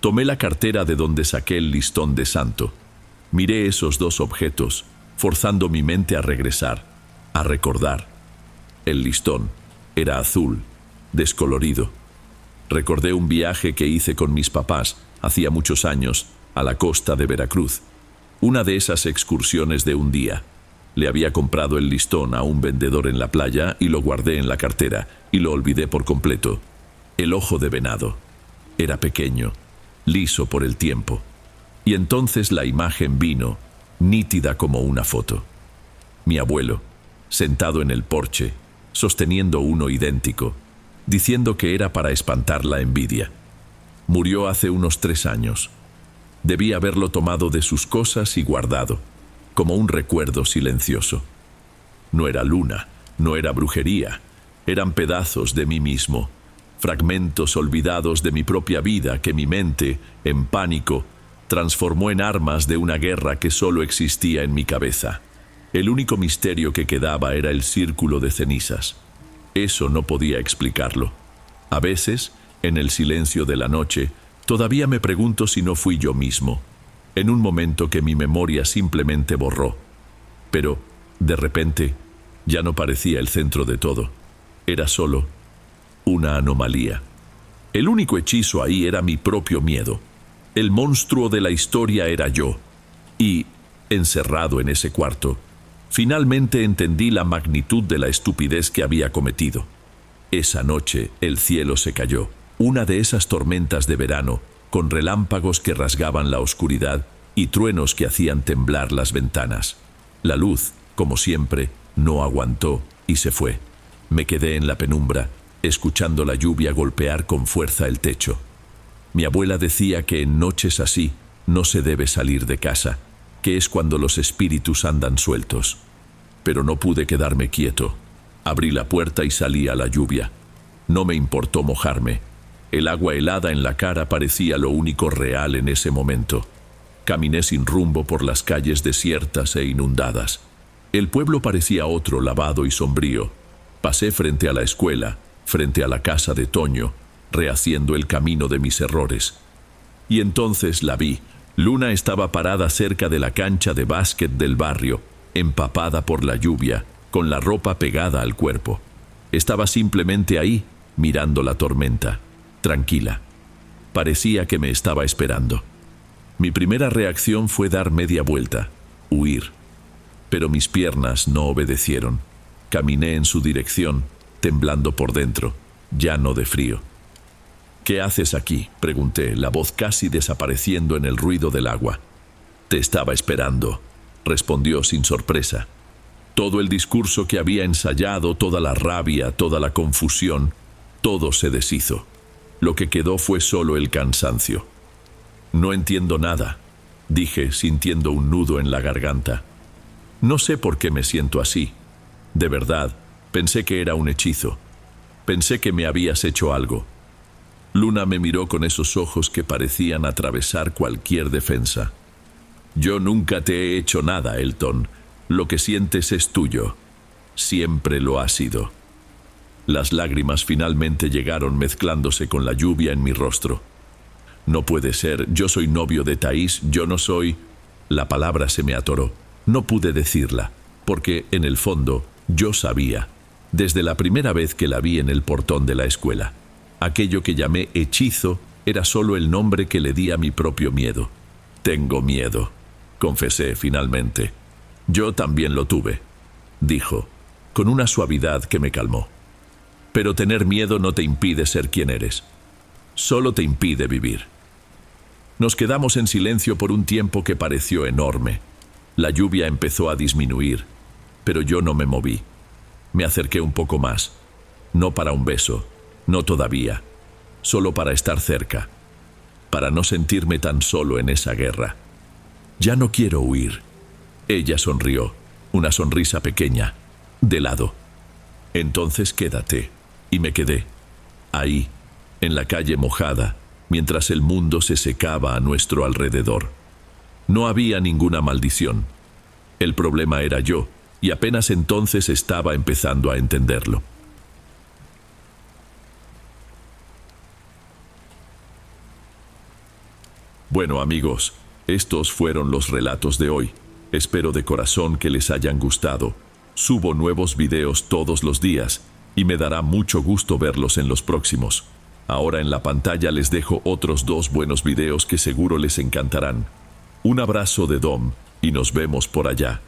Tomé la cartera de donde saqué el listón de santo. Miré esos dos objetos, forzando mi mente a regresar, a recordar. El listón era azul, descolorido. Recordé un viaje que hice con mis papás, hacía muchos años, a la costa de Veracruz. Una de esas excursiones de un día. Le había comprado el listón a un vendedor en la playa y lo guardé en la cartera, y lo olvidé por completo. El ojo de venado. Era pequeño, liso por el tiempo. Y entonces la imagen vino, nítida como una foto. Mi abuelo, sentado en el porche, sosteniendo uno idéntico, diciendo que era para espantar la envidia. Murió hace unos 3 años. Debí haberlo tomado de sus cosas y guardado. como un recuerdo silencioso. No era luna, no era brujería, eran pedazos de mí mismo, fragmentos olvidados de mi propia vida que mi mente, en pánico, transformó en armas de una guerra que solo existía en mi cabeza. El único misterio que quedaba era el círculo de cenizas. Eso no podía explicarlo. A veces, en el silencio de la noche, todavía me pregunto si no fui yo mismo, en un momento que mi memoria simplemente borró. Pero, de repente, ya no parecía el centro de todo. Era solo una anomalía. El único hechizo ahí era mi propio miedo. El monstruo de la historia era yo. Y, encerrado en ese cuarto, finalmente entendí la magnitud de la estupidez que había cometido. Esa noche el cielo se cayó, una de esas tormentas de verano, con relámpagos que rasgaban la oscuridad y truenos que hacían temblar las ventanas. La luz, como siempre, no aguantó y se fue. Me quedé en la penumbra, escuchando la lluvia golpear con fuerza el techo. Mi abuela decía que en noches así no se debe salir de casa, que es cuando los espíritus andan sueltos. Pero no pude quedarme quieto. Abrí la puerta y salí a la lluvia. No me importó mojarme. El agua helada en la cara parecía lo único real en ese momento. Caminé sin rumbo por las calles desiertas e inundadas. El pueblo parecía otro, lavado y sombrío. Pasé frente a la escuela, frente a la casa de Toño, rehaciendo el camino de mis errores. Y entonces la vi. Luna estaba parada cerca de la cancha de básquet del barrio, empapada por la lluvia, con la ropa pegada al cuerpo. Estaba simplemente ahí, mirando la tormenta, tranquila. Parecía que me estaba esperando. Mi primera reacción fue dar media vuelta, huir. Pero mis piernas no obedecieron. Caminé en su dirección, temblando por dentro, llano de frío. «¿Qué haces aquí?», pregunté, la voz casi desapareciendo en el ruido del agua. «Te estaba esperando», respondió sin sorpresa. Todo el discurso que había ensayado, toda la rabia, toda la confusión, todo se deshizo. Lo que quedó fue solo el cansancio. «No entiendo nada», dije, sintiendo un nudo en la garganta. «No sé por qué me siento así. De verdad, pensé que era un hechizo. Pensé que me habías hecho algo». Luna me miró con esos ojos que parecían atravesar cualquier defensa. «Yo nunca te he hecho nada, Elton. Lo que sientes es tuyo. Siempre lo ha sido». Las lágrimas finalmente llegaron mezclándose con la lluvia en mi rostro. «No puede ser, yo soy novio de Thais, yo no soy...». La palabra se me atoró. No pude decirla, porque, en el fondo, yo sabía, desde la primera vez que la vi en el portón de la escuela. Aquello que llamé hechizo era solo el nombre que le di a mi propio miedo. «Tengo miedo», confesé finalmente. «Yo también lo tuve», dijo, con una suavidad que me calmó. «Pero tener miedo no te impide ser quien eres. Solo te impide vivir». Nos quedamos en silencio por un tiempo que pareció enorme. La lluvia empezó a disminuir, pero yo no me moví. Me acerqué un poco más, no para un beso, no todavía, solo para estar cerca, para no sentirme tan solo en esa guerra. «Ya no quiero huir». Ella sonrió, una sonrisa pequeña, de lado. «Entonces quédate». Y me quedé, ahí, en la calle mojada, mientras el mundo se secaba a nuestro alrededor. No había ninguna maldición. El problema era yo, y apenas entonces estaba empezando a entenderlo. Bueno, amigos, estos fueron los relatos de hoy. Espero de corazón que les hayan gustado. Subo nuevos videos todos los días y me dará mucho gusto verlos en los próximos. Ahora en la pantalla les dejo otros 2 buenos videos que seguro les encantarán. Un abrazo de Dom y nos vemos por allá.